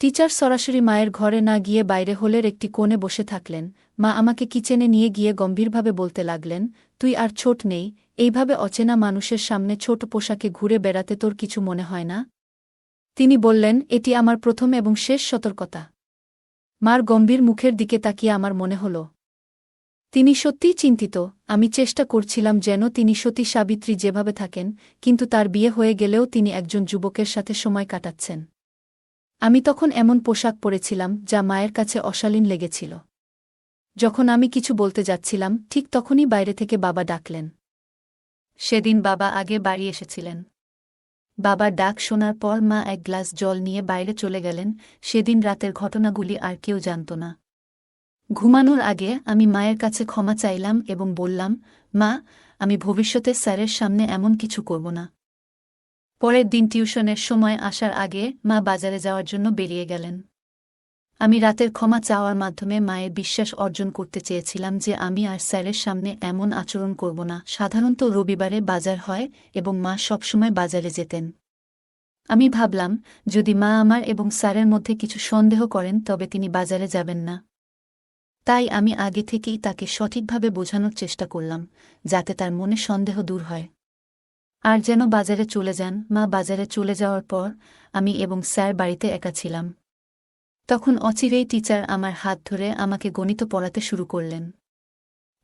টিচার সরাসরি মায়ের ঘরে না গিয়ে বাইরে হলের একটি কোণে বসে থাকলেন। মা আমাকে কিচেনে নিয়ে গিয়ে গম্ভীরভাবে বলতে লাগলেন, তুই আর ছোট নেই, এইভাবে অচেনা মানুষের সামনে ছোট পোশাকে ঘুরে বেড়াতে তোর কিছু মনে হয় না? তিনি বললেন, এটি আমার প্রথম এবং শেষ সতর্কতা। মার গম্ভীর মুখের দিকে তাকিয়ে আমার মনে হল তিনি সত্যিই চিন্তিত। আমি চেষ্টা করছিলাম যেন তিনি সতী সাবিত্রী যেভাবে থাকেন, কিন্তু তার বিয়ে হয়ে গেলেও তিনি একজন যুবকের সাথে সময় কাটাচ্ছেন। আমি তখন এমন পোশাক পরেছিলাম যা মায়ের কাছে অশালীন লেগেছিল। যখন আমি কিছু বলতে যাচ্ছিলাম, ঠিক তখনই বাইরে থেকে বাবা ডাকলেন। সেদিন বাবা আগে বাড়ি এসেছিলেন। বাবার ডাক শোনার পর মা এক গ্লাস জল নিয়ে বাইরে চলে গেলেন। সেদিন রাতের ঘটনাগুলি আর কেউ জানত না। ঘুমানোর আগে আমি মায়ের কাছে ক্ষমা চাইলাম এবং বললাম, মা, আমি ভবিষ্যতে স্যারের সামনে এমন কিছু করব না। পরের দিন টিউশনের সময় আসার আগে মা বাজারে যাওয়ার জন্য বেরিয়ে গেলেন। আমি রাতের ক্ষমা চাওয়ার মাধ্যমে মায়ের বিশ্বাস অর্জন করতে চেয়েছিলাম যে আমি আর স্যারের সামনে এমন আচরণ করব না। সাধারণত রবিবারে বাজার হয় এবং মা সবসময় বাজারে যেতেন। আমি ভাবলাম, যদি মা আমার এবং স্যারের মধ্যে কিছু সন্দেহ করেন তবে তিনি বাজারে যাবেন না। তাই আমি আগে থেকেই তাকে সঠিকভাবে বোঝানোর চেষ্টা করলাম, যাতে তার মনে সন্দেহ দূর হয়। আর যেন বাজারে চলে যান। মা বাজারে চলে যাওয়ার পর আমি এবং স্যার বাড়িতে একা ছিলাম। তখন অচিরেই টিচার আমার হাত ধরে আমাকে গণিত পড়াতে শুরু করলেন।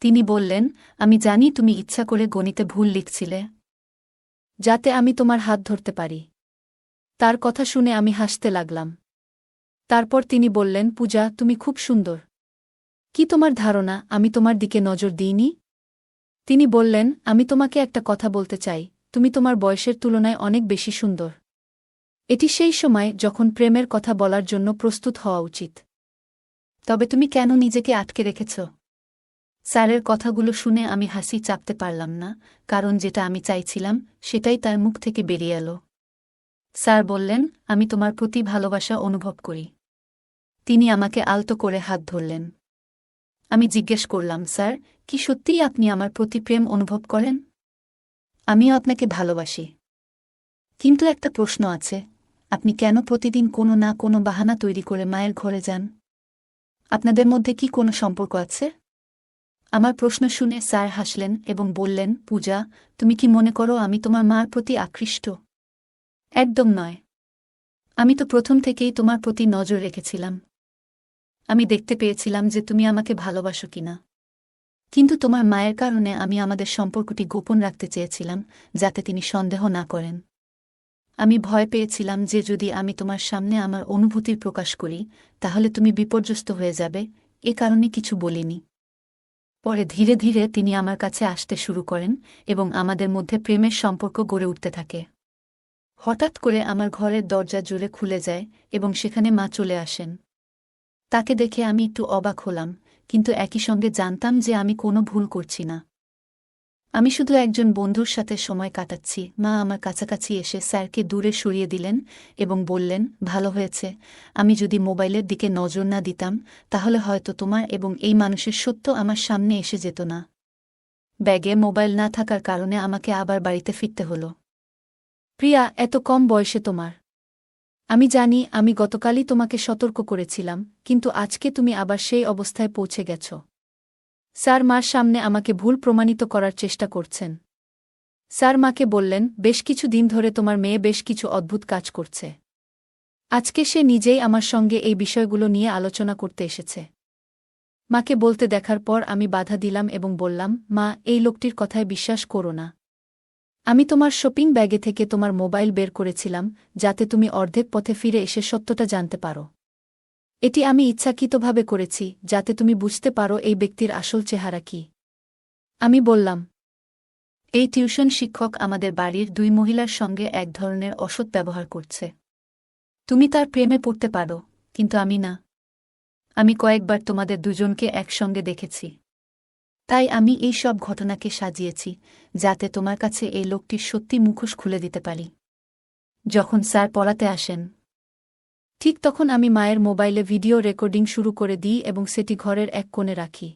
তিনি বললেন, আমি জানি তুমি ইচ্ছা করে গণিতে ভুল লিখছিলে, যাতে আমি তোমার হাত ধরতে পারি। তার কথা শুনে আমি হাসতে লাগলাম। তারপর তিনি বললেন, পূজা, তুমি খুব সুন্দর। কি তোমার ধারণা আমি তোমার দিকে নজর দিইনি? তিনি বললেন, আমি তোমাকে একটা কথা বলতে চাই, তুমি তোমার বয়সের তুলনায় অনেক বেশি সুন্দর। এটি সেই সময় যখন প্রেমের কথা বলার জন্য প্রস্তুত হওয়া উচিত। তবে তুমি কেন নিজেকে আটকে রেখেছ? স্যারের কথাগুলো শুনে আমি হাসি চাপতে পারলাম না, কারণ যেটা আমি চাইছিলাম সেটাই তার মুখ থেকে বেরিয়ে এলো। স্যার বললেন, আমি তোমার প্রতি ভালোবাসা অনুভব করি। তিনি আমাকে আলতো করে হাত ধরলেন। আমি জিজ্ঞেস করলাম, স্যার, কি সত্যিই আপনি আমার প্রতি প্রেম অনুভব করেন? আমিও আপনাকে ভালোবাসি। কিন্তু একটা প্রশ্ন আছে, আপনি কেন প্রতিদিন কোনো না কোনো বাহানা তৈরি করে মায়ের ঘরে যান? আপনাদের মধ্যে কি কোনো সম্পর্ক আছে? আমার প্রশ্ন শুনে স্যার হাসলেন এবং বললেন, পূজা, তুমি কি মনে করো আমি তোমার মার প্রতি আকৃষ্ট? একদম নয়। আমি তো প্রথম থেকেই তোমার প্রতি নজর রেখেছিলাম। আমি দেখতে পেয়েছিলাম যে তুমি আমাকে ভালোবাসো কিনা। কিন্তু তোমার মায়ের কারণে আমি আমাদের সম্পর্কটি গোপন রাখতে চেয়েছিলাম, যাতে তিনি সন্দেহ না করেন। আমি ভয় পেয়েছিলাম যে যদি আমি তোমার সামনে আমার অনুভূতির প্রকাশ করি, তাহলে তুমি বিপর্যস্ত হয়ে যাবে, এ কারণে কিছু বলিনি। পরে ধীরে ধীরে তিনি আমার কাছে আসতে শুরু করেন এবং আমাদের মধ্যে প্রেমের সম্পর্ক গড়ে উঠতে থাকে। হঠাৎ করে আমার ঘরের দরজা জোরে খুলে যায় এবং সেখানে মা চলে আসেন। তাকে দেখে আমি একটু অবাক হলাম, কিন্তু একই সঙ্গে জানতাম যে আমি কোনো ভুল করছি না। আমি শুধু একজন বন্ধুর সাথে সময় কাটাচ্ছি। মা আমার কাছাকাছি এসে স্যারকে দূরে সরিয়ে দিলেন এবং বললেন, ভালো হয়েছে, আমি যদি মোবাইলের দিকে নজর না দিতাম তাহলে হয়তো তোমার এবং এই মানুষের সত্য আমার সামনে এসে যেত না। ব্যাগে মোবাইল না থাকার কারণে আমাকে আবার বাড়িতে ফিরতে হলো। প্রিয়া, এত কম বয়সে তোমার। আমি জানি আমি গতকালই তোমাকে সতর্ক করেছিলাম, কিন্তু আজকে তুমি আবার সেই অবস্থায় পৌঁছে গেছ। স্যার মার সামনে আমাকে ভুল প্রমাণিত করার চেষ্টা করছেন। স্যার মাকে বললেন, বেশ কিছু দিন ধরে তোমার মেয়ে বেশ কিছু অদ্ভুত কাজ করছে। আজকে সে নিজেই আমার সঙ্গে এই বিষয়গুলো নিয়ে আলোচনা করতে এসেছে। মাকে বলতে দেখার পর আমি বাধা দিলাম এবং বললাম, মা, এই লোকটির কথায় বিশ্বাস করো না। আমি তোমার শপিং ব্যাগে থেকে তোমার মোবাইল বের করেছিলাম, যাতে তুমি অর্ধেক পথে ফিরে এসে সত্যটা জানতে পারো। এটি আমি ইচ্ছাকৃতভাবে করেছি, যাতে তুমি বুঝতে পারো এই ব্যক্তির আসল চেহারা কি। আমি বললাম, এই টিউশন শিক্ষক আমাদের বাড়ির 2 মহিলার সঙ্গে এক ধরনের অসৎ ব্যবহার করছে। তুমি তার প্রেমে পড়তে পারো, কিন্তু আমি না। আমি কয়েকবার তোমাদের দুজনকে একসঙ্গে দেখেছি। তাই আমি এই সব ঘটনাকে সাজিয়েছি, যাতে তোমার কাছে এই লোকটির সত্যি মুখোশ খুলে দিতে পারি। যখন স্যার পড়াতে আসেন, ঠিক তখন আমি মায়ের মোবাইলে ভিডিও রেকর্ডিং শুরু করে দিই এবং সেটি ঘরের এক কোণে রাখি।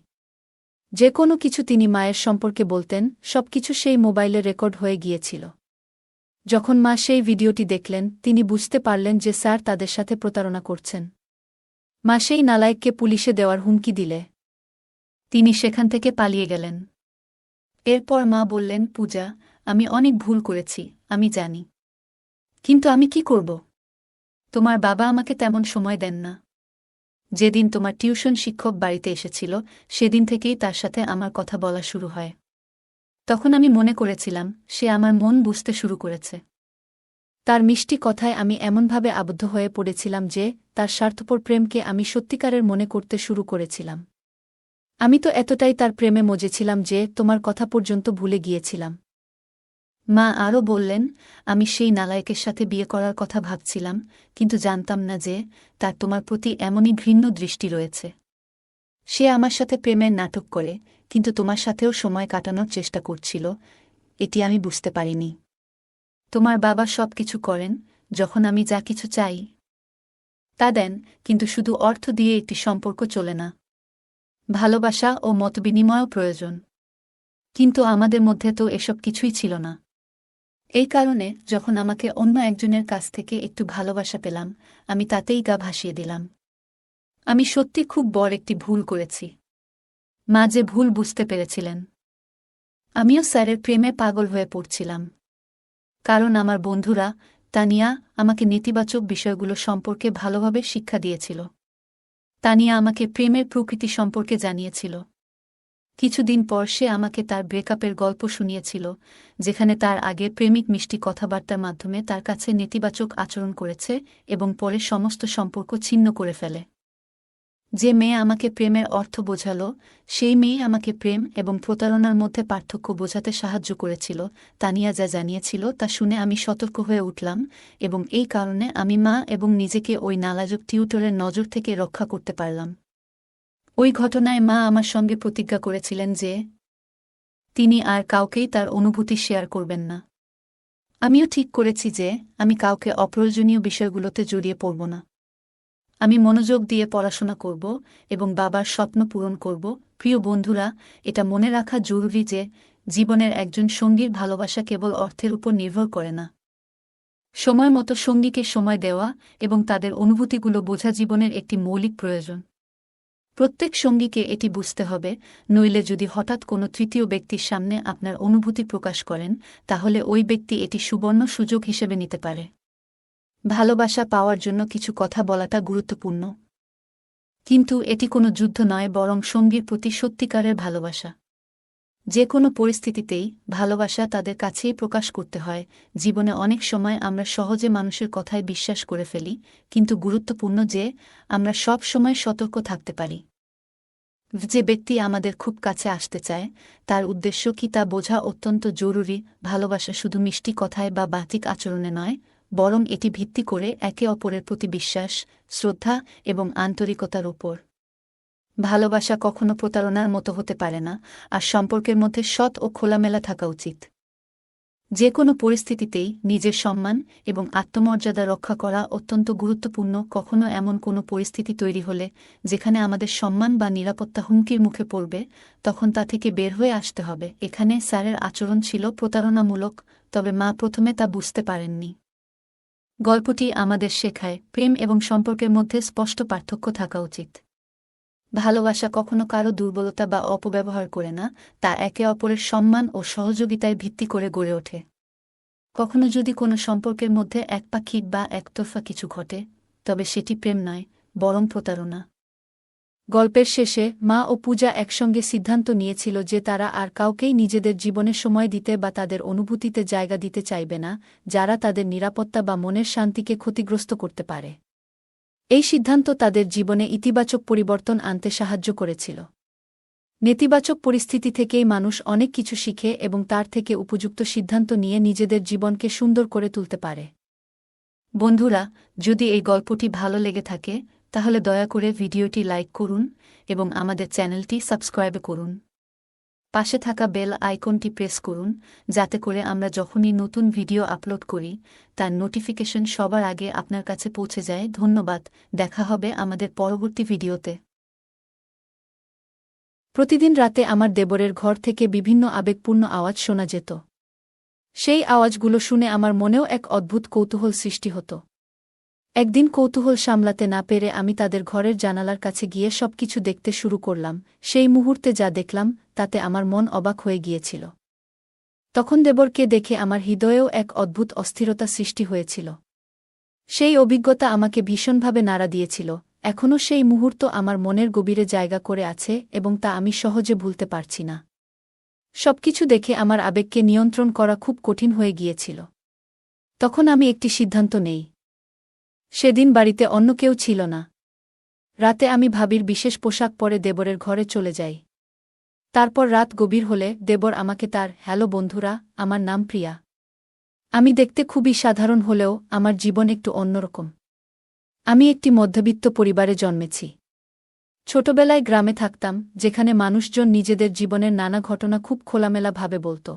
যে কোনো কিছু তিনি মায়ের সম্পর্কে বলতেন, সবকিছু সেই মোবাইলে রেকর্ড হয়ে গিয়েছিল। যখন মা সেই ভিডিওটি দেখলেন, তিনি বুঝতে পারলেন যে স্যার তাদের সাথে প্রতারণা করছেন। মা সেই নালায়েককে পুলিশে দেওয়ার হুমকি দিলে তিনি সেখান থেকে পালিয়ে গেলেন। এরপর মা বললেন, পূজা, আমি অনেক ভুল করেছি, আমি জানি। কিন্তু আমি কি করব? তোমার বাবা আমাকে তেমন সময় দেন না। যেদিন তোমার টিউশন শিক্ষক বাড়িতে এসেছিল, সেদিন থেকেই তার সাথে আমার কথা বলা শুরু হয়। তখন আমি মনে করেছিলাম সে আমার মন বুঝতে শুরু করেছে। তার মিষ্টি কথায় আমি এমনভাবে আবদ্ধ হয়ে পড়েছিলাম যে তার স্বার্থপর প্রেমকে আমি সত্যিকারের মনে করতে শুরু করেছিলাম। আমি তো এতটাই তার প্রেমে মজেছিলাম যে তোমার কথা পর্যন্ত ভুলে গিয়েছিলাম। মা আরও বললেন, আমি সেই নালায়েকের সাথে বিয়ে করার কথা ভাবছিলাম, কিন্তু জানতাম না যে তার তোমার প্রতি এমনই ঘৃণ্য দৃষ্টি রয়েছে। সে আমার সাথে প্রেমের নাটক করে, কিন্তু তোমার সাথেও সময় কাটানোর চেষ্টা করছিল, এটি আমি বুঝতে পারিনি। তোমার বাবা সব কিছু করেন, যখন আমি যা কিছু চাই তা দেন, কিন্তু শুধু অর্থ দিয়ে একটি সম্পর্ক চলে না। ভালোবাসা ও মতবিনিময়ও প্রয়োজন। কিন্তু আমাদের মধ্যে তো এসব কিছুই ছিল না। এই কারণে যখন আমাকে অন্য একজনের কাছ থেকে একটু ভালোবাসা পেলাম, আমি তাতেই গা ভাসিয়ে দিলাম। আমি সত্যি খুব বড় একটি ভুল করেছি। মা যে ভুল বুঝতে পেরেছিলেন। আমিও স্যারের প্রেমে পাগল হয়ে পড়ছিলাম। কারণ আমার বন্ধুরা, তানিয়া, আমাকে নেতিবাচক বিষয়গুলো সম্পর্কে ভালোভাবে শিক্ষা দিয়েছিল। তানিয়া আমাকে প্রেমের প্রকৃতি সম্পর্কে জানিয়েছিল। কিছুদিন পর সে আমাকে তার ব্রেকআপের গল্প শুনিয়েছিল, যেখানে তার আগে প্রেমিক মিষ্টি কথাবার্তার মাধ্যমে তার কাছে নেতিবাচক আচরণ করেছে এবং পরে সমস্ত সম্পর্ক ছিন্ন করে ফেলে। যে মেয়ে আমাকে প্রেমের অর্থ বোঝালো, সেই মেয়ে আমাকে প্রেম এবং প্রতারণার মধ্যে পার্থক্য বোঝাতে সাহায্য করেছিল। তানিয়া যা জানিয়েছিল তা শুনে আমি সতর্ক হয়ে উঠলাম, এবং এই কারণে আমি মা এবং নিজেকে ওই নালাজুক টিউটরের নজর থেকে রক্ষা করতে পারলাম। ওই ঘটনায় মা আমার সঙ্গে প্রতিজ্ঞা করেছিলেন যে তিনি আর কাউকেই তার অনুভূতি শেয়ার করবেন না। আমিও ঠিক করেছি যে আমি কাউকে অপ্রয়োজনীয় বিষয়গুলোতে জড়িয়ে পড়ব না। আমি মনোযোগ দিয়ে পড়াশোনা করব এবং বাবার স্বপ্ন পূরণ করব। প্রিয় বন্ধুরা, এটা মনে রাখা জরুরি যে জীবনের একজন সঙ্গীর ভালোবাসা কেবল অর্থের উপর নির্ভর করে না। সময় মতো সঙ্গীকে সময় দেওয়া এবং তাদের অনুভূতিগুলো বোঝা জীবনের একটি মৌলিক প্রয়োজন। প্রত্যেক সঙ্গীকে এটি বুঝতে হবে, নইলে যদি হঠাৎ কোনো তৃতীয় ব্যক্তির সামনে আপনার অনুভূতি প্রকাশ করেন, তাহলে ওই ব্যক্তি এটি সুবর্ণ সুযোগ হিসেবে নিতে পারে। ভালোবাসা পাওয়ার জন্য কিছু কথা বলাটা গুরুত্বপূর্ণ, কিন্তু এটি কোনো যুদ্ধ নয়, বরং সঙ্গীর প্রতি সত্যিকারের ভালোবাসা। যে কোনো পরিস্থিতিতেই ভালোবাসা তাদের কাছেই প্রকাশ করতে হয়। জীবনে অনেক সময় আমরা সহজে মানুষের কথায় বিশ্বাস করে ফেলি, কিন্তু গুরুত্বপূর্ণ যে আমরা সব সময় সতর্ক থাকতে পারি। যে ব্যক্তি আমাদের খুব কাছে আসতে চায়, তার উদ্দেশ্য কি তা বোঝা অত্যন্ত জরুরি। ভালোবাসা শুধু মিষ্টি কথায় বা বাহ্যিক আচরণে নয়, বরং এটি ভিত্তি করে একে অপরের প্রতি বিশ্বাস, শ্রদ্ধা এবং আন্তরিকতার উপর। ভালোবাসা কখনো প্রতারণার মতো হতে পারে না, আর সম্পর্কের মধ্যে সৎ ও খোলামেলা থাকা উচিত। যে কোনো পরিস্থিতিতেই নিজের সম্মান এবং আত্মমর্যাদা রক্ষা করা অত্যন্ত গুরুত্বপূর্ণ। কখনো এমন কোনো পরিস্থিতি তৈরি হলে যেখানে আমাদের সম্মান বা নিরাপত্তা হুমকির মুখে পড়বে, তখন তা থেকে বের হয়ে আসতে হবে। এখানে স্যারের আচরণ ছিল প্রতারণামূলক, তবে মা প্রথমে তা বুঝতে পারেননি। গল্পটি আমাদের শেখায় প্রেম এবং সম্পর্কের মধ্যে স্পষ্ট পার্থক্য থাকা উচিত। ভালোবাসা কখনো কারো দুর্বলতা বা অপব্যবহার করে না, তা একে অপরের সম্মান ও সহযোগিতায় ভিত্তি করে গড়ে ওঠে। কখনো যদি কোনো সম্পর্কের মধ্যে একপাক্ষিক বা একতরফা কিছু ঘটে, তবে সেটি প্রেম নয়, বরং প্রতারণা। গল্পের শেষে মা ও পূজা একসঙ্গে সিদ্ধান্ত নিয়েছিল যে তারা আর কাউকেই নিজেদের জীবনে সময় দিতে বা তাদের অনুভূতিতে জায়গা দিতে চাইবে না, যারা তাদের নিরাপত্তা বা মনের শান্তিকে ক্ষতিগ্রস্ত করতে পারে। এই সিদ্ধান্ত তাদের জীবনে ইতিবাচক পরিবর্তন আনতে সাহায্য করেছিল। নেতিবাচক পরিস্থিতি থেকেই মানুষ অনেক কিছু শিখে এবং তার থেকে উপযুক্ত সিদ্ধান্ত নিয়ে নিজেদের জীবনকে সুন্দর করে তুলতে পারে। বন্ধুরা, যদি এই গল্পটি ভালো লেগে থাকে, তাহলে দয়া করে ভিডিওটি লাইক করুন এবং আমাদের চ্যানেলটি সাবস্ক্রাইব করুন। পাশে থাকা বেল আইকনটি প্রেস করুন, যাতে করে আমরা যখনই নতুন ভিডিও আপলোড করি, তার নোটিফিকেশন সবার আগে আপনার কাছে পৌঁছে যায়। ধন্যবাদ, দেখা হবে আমাদের পরবর্তী ভিডিওতে। প্রতিদিন রাতে আমার দেবরের ঘর থেকে বিভিন্ন আবেগপূর্ণ আওয়াজ শোনা যেত। সেই আওয়াজগুলো শুনে আমার মনেও এক অদ্ভুত কৌতূহল সৃষ্টি হতো। একদিন কৌতূহল সামলাতে না পেরে আমি তাদের ঘরের জানালার কাছে গিয়ে সবকিছু দেখতে শুরু করলাম। সেই মুহূর্তে যা দেখলাম তাতে আমার মন অবাক হয়ে গিয়েছিল। তখন দেবরকে দেখে আমার হৃদয়েও এক অদ্ভুত অস্থিরতা সৃষ্টি হয়েছিল। সেই অভিজ্ঞতা আমাকে ভীষণভাবে নাড়া দিয়েছিল। এখনও সেই মুহূর্ত আমার মনের গভীরে জায়গা করে আছে এবং তা আমি সহজে ভুলতে পারছি না। সবকিছু দেখে আমার আবেগকে নিয়ন্ত্রণ করা খুব কঠিন হয়ে গিয়েছিল। তখন আমি একটি সিদ্ধান্ত নেই। সেদিন বাড়িতে অন্য কেউ ছিল না। রাতে আমি ভাবির বিশেষ পোশাক পরে দেবরের ঘরে চলে যাই। তারপর রাত গভীর হলে দেবর আমাকে তার হ্যালো বন্ধুরা, আমার নাম প্রিয়া। আমি দেখতে খুবই সাধারণ হলেও আমার জীবন একটু অন্যরকম। আমি একটি মধ্যবিত্ত পরিবারে জন্মেছি। ছোটবেলায় গ্রামে থাকতাম, যেখানে মানুষজন নিজেদের জীবনের নানা ঘটনা খুব খোলামেলাভাবে বলত।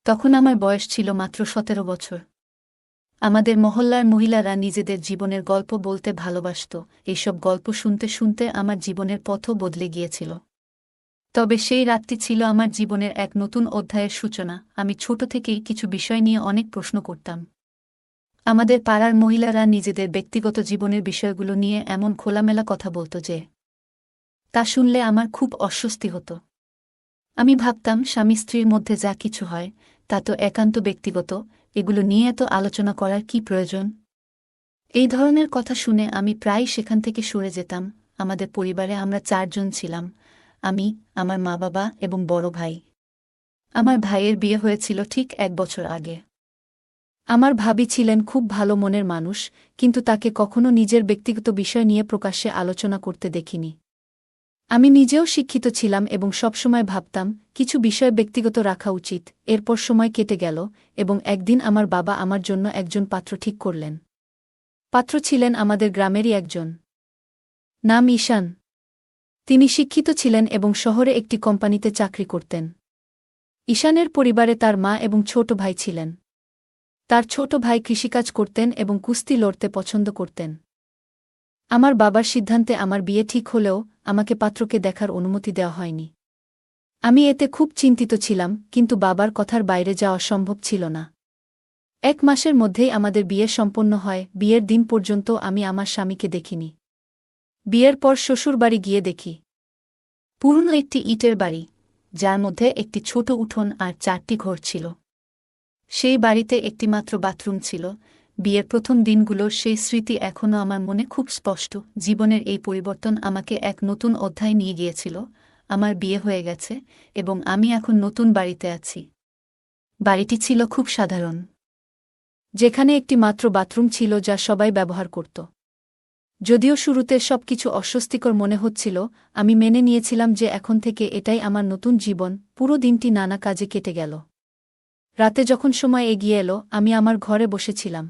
তখন আমার বয়স ছিল মাত্র 17 বছর। আমাদের মহল্লার মহিলারা নিজেদের জীবনের গল্প বলতে ভালোবাসত। এইসব গল্প শুনতে শুনতে আমার জীবনের পথও বদলে গিয়েছিল। তবে সেই রাতটি ছিল আমার জীবনের এক নতুন অধ্যায়ের সূচনা। আমি ছোট থেকেই কিছু বিষয় নিয়ে অনেক প্রশ্ন করতাম। আমাদের পাড়ার মহিলারা নিজেদের ব্যক্তিগত জীবনের বিষয়গুলো নিয়ে এমন খোলামেলা কথা বলত যে তা শুনলে আমার খুব অস্বস্তি হতো। আমি ভাবতাম, স্বামী স্ত্রীর মধ্যে যা কিছু হয় তা তো একান্ত ব্যক্তিগত, এগুলো নিয়ে এত আলোচনা করার কি প্রয়োজন? এই ধরনের কথা শুনে আমি প্রায়ই সেখান থেকে সরে যেতাম। আমাদের পরিবারে আমরা 4 জন ছিলাম, আমি, আমার মা বাবা এবং বড় ভাই। আমার ভাইয়ের বিয়ে হয়েছিল ঠিক 1 বছর আগে। আমার ভাবি ছিলেন খুব ভালো মনের মানুষ, কিন্তু তাকে কখনো নিজের ব্যক্তিগত বিষয় নিয়ে প্রকাশ্যে আলোচনা করতে দেখিনি। আমি নিজেও শিক্ষিত ছিলাম এবং সবসময় ভাবতাম কিছু বিষয় ব্যক্তিগত রাখা উচিত। এরপর সময় কেটে গেল এবং একদিন আমার বাবা আমার জন্য একজন পাত্র ঠিক করলেন। পাত্র ছিলেন আমাদের গ্রামেরই একজন। নাম ঈশান। তিনি শিক্ষিত ছিলেন এবং শহরে একটি কোম্পানিতে চাকরি করতেন। ঈশানের পরিবারে তার মা এবং ছোট ভাই ছিলেন। তার ছোট ভাই কৃষিকাজ করতেন এবং কুস্তি লড়তে পছন্দ করতেন। আমার বাবার সিদ্ধান্তে আমার বিয়ে ঠিক হলেও আমাকে পাত্রকে দেখার অনুমতি দেওয়া হয়নি। আমি এতে খুব চিন্তিত ছিলাম, কিন্তু বাবার কথার বাইরে যাওয়া সম্ভব ছিল না। 1 মাসের মধ্যেই আমাদের বিয়ে সম্পন্ন হয়। বিয়ের দিন পর্যন্ত আমি আমার স্বামীকে দেখিনি। বিয়ের পর শ্বশুরবাড়ি গিয়ে দেখি পুরনো একটি ইটের বাড়ি, যার মধ্যে একটি ছোট উঠোন আর 4টি ঘর ছিল। সেই বাড়িতে একটিমাত্র বাথরুম ছিল। বিয়ের প্রথম দিনগুলোর সেই স্মৃতি এখনও আমার মনে খুব স্পষ্ট। জীবনের এই পরিবর্তন আমাকে এক নতুন অধ্যায় নিয়ে গিয়েছিল। আমার বিয়ে হয়ে গেছে এবং আমি এখন নতুন বাড়িতে আছি। বাড়িটি ছিল খুব সাধারণ। যেখানে একটি মাত্র বাথরুম ছিল যা সবাই ব্যবহার করত। যদিও শুরুতে সবকিছু অস্বস্তিকর মনে হচ্ছিল, আমি মেনে নিয়েছিলাম যে এখন থেকে এটাই আমার নতুন জীবন। পুরো দিনটি নানা কাজে কেটে গেল। রাতে যখন সময় এগিয়ে এলো, আমি আমার ঘরে বসেছিলাম।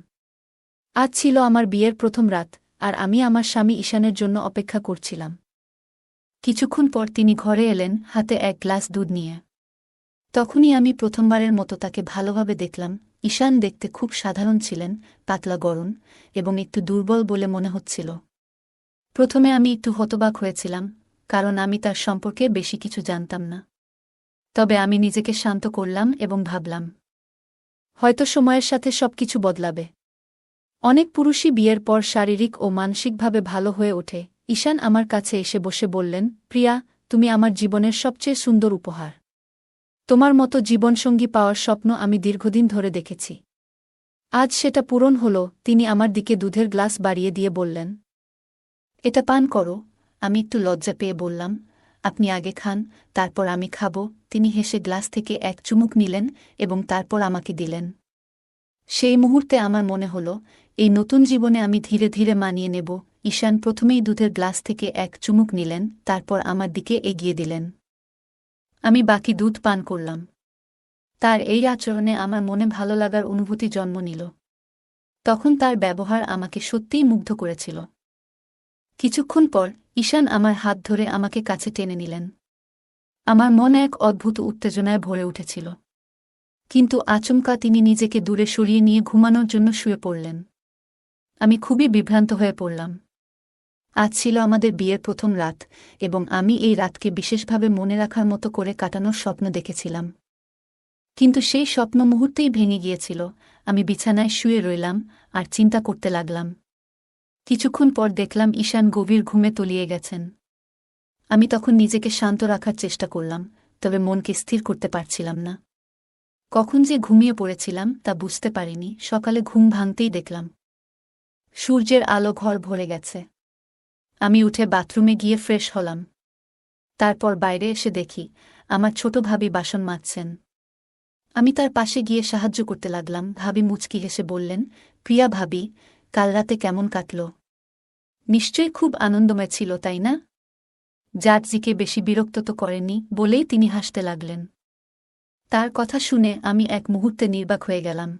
আজ ছিল আমার বিয়ের প্রথম রাত, আর আমি আমার স্বামী ঈশানের জন্য অপেক্ষা করছিলাম। কিছুক্ষণ পর তিনি ঘরে এলেন, হাতে 1 গ্লাস দুধ নিয়ে। তখনই আমি প্রথমবারের মতো তাকে ভালোভাবে দেখলাম। ঈশান দেখতে খুব সাধারণ ছিলেন, পাতলা গড়ন এবং একটু দুর্বল বলে মনে হচ্ছিল। প্রথমে আমি একটু হতবাক হয়েছিলাম, কারণ আমি তার সম্পর্কে বেশি কিছু জানতাম না। তবে আমি নিজেকে শান্ত করলাম এবং ভাবলাম, হয়তো সময়ের সাথে সবকিছু বদলাবে। অনেক পুরুষই বিয়ের পর শারীরিক ও মানসিকভাবে ভালো হয়ে ওঠে। ঈশান আমার কাছে এসে বসে বললেন, প্রিয়া, তুমি আমার জীবনের সবচেয়ে সুন্দর উপহার। তোমার মতো জীবনসঙ্গী পাওয়ার স্বপ্ন আমি দীর্ঘদিন ধরে দেখেছি। আজ সেটা পূরণ হল। তিনি আমার দিকে দুধের গ্লাস বাড়িয়ে দিয়ে বললেন, এটা পান করো। আমি একটু লজ্জা পেয়ে বললাম, আপনি আগে খান, তারপর আমি খাব। তিনি হেসে গ্লাস থেকে 1 চুমুক নিলেন এবং তারপর আমাকে দিলেন। সেই মুহূর্তে আমার মনে হল, এই নতুন জীবনে আমি ধীরে ধীরে মানিয়ে নেব। ঈশান প্রথমেই দুধের গ্লাস থেকে 1 চুমুক নিলেন, তারপর আমার দিকে এগিয়ে দিলেন। আমি বাকি দুধ পান করলাম। তার এই আচরণে আমার মনে ভালো লাগার অনুভূতি জন্ম নিল। তখন তার ব্যবহার আমাকে সত্যিই মুগ্ধ করেছিল। কিছুক্ষণ পর ঈশান আমার হাত ধরে আমাকে কাছে টেনে নিলেন। আমার মনে এক অদ্ভুত উত্তেজনায় ভরে উঠেছিল। কিন্তু আচমকা তিনি নিজেকে দূরে সরিয়ে নিয়ে ঘুমানোর জন্য শুয়ে পড়লেন। আমি খুবই বিভ্রান্ত হয়ে পড়লাম। আজ ছিল আমাদের বিয়ের প্রথম রাত এবং আমি এই রাতকে বিশেষভাবে মনে রাখার মতো করে কাটানোর স্বপ্ন দেখেছিলাম। কিন্তু সেই স্বপ্ন মুহূর্তেই ভেঙে গিয়েছিল। আমি বিছানায় শুয়ে রইলাম আর চিন্তা করতে লাগলাম। কিছুক্ষণ পর দেখলাম ঈশান গভীর ঘুমে তলিয়ে গেছেন। আমি তখন নিজেকে শান্ত রাখার চেষ্টা করলাম, তবে মনকে স্থির করতে পারছিলাম না। কখন যে ঘুমিয়ে পড়েছিলাম তা বুঝতে পারিনি। সকালে ঘুম ভাঙতেই দেখলাম সূর্যের আলো ঘর ভরে গেছে। আমি উঠে বাথরুমে গিয়ে ফ্রেশ হলাম। তারপর বাইরে এসে দেখি আমার ছোট ভাবি বাসন মাজছেন। আমি তার পাশে গিয়ে সাহায্য করতে লাগলাম। ভাবি মুচকি হেসে বললেন, প্রিয়া ভাবি, কাল রাতে কেমন কাটল? নিশ্চয়ই খুব আনন্দময় ছিল, তাই না? জাটজিকে বেশি বিরক্ত তো করেননি, বলেই তিনি হাসতে লাগলেন। তার কথা শুনে আমি এক মুহূর্তে নির্বাক হয়ে গেলাম।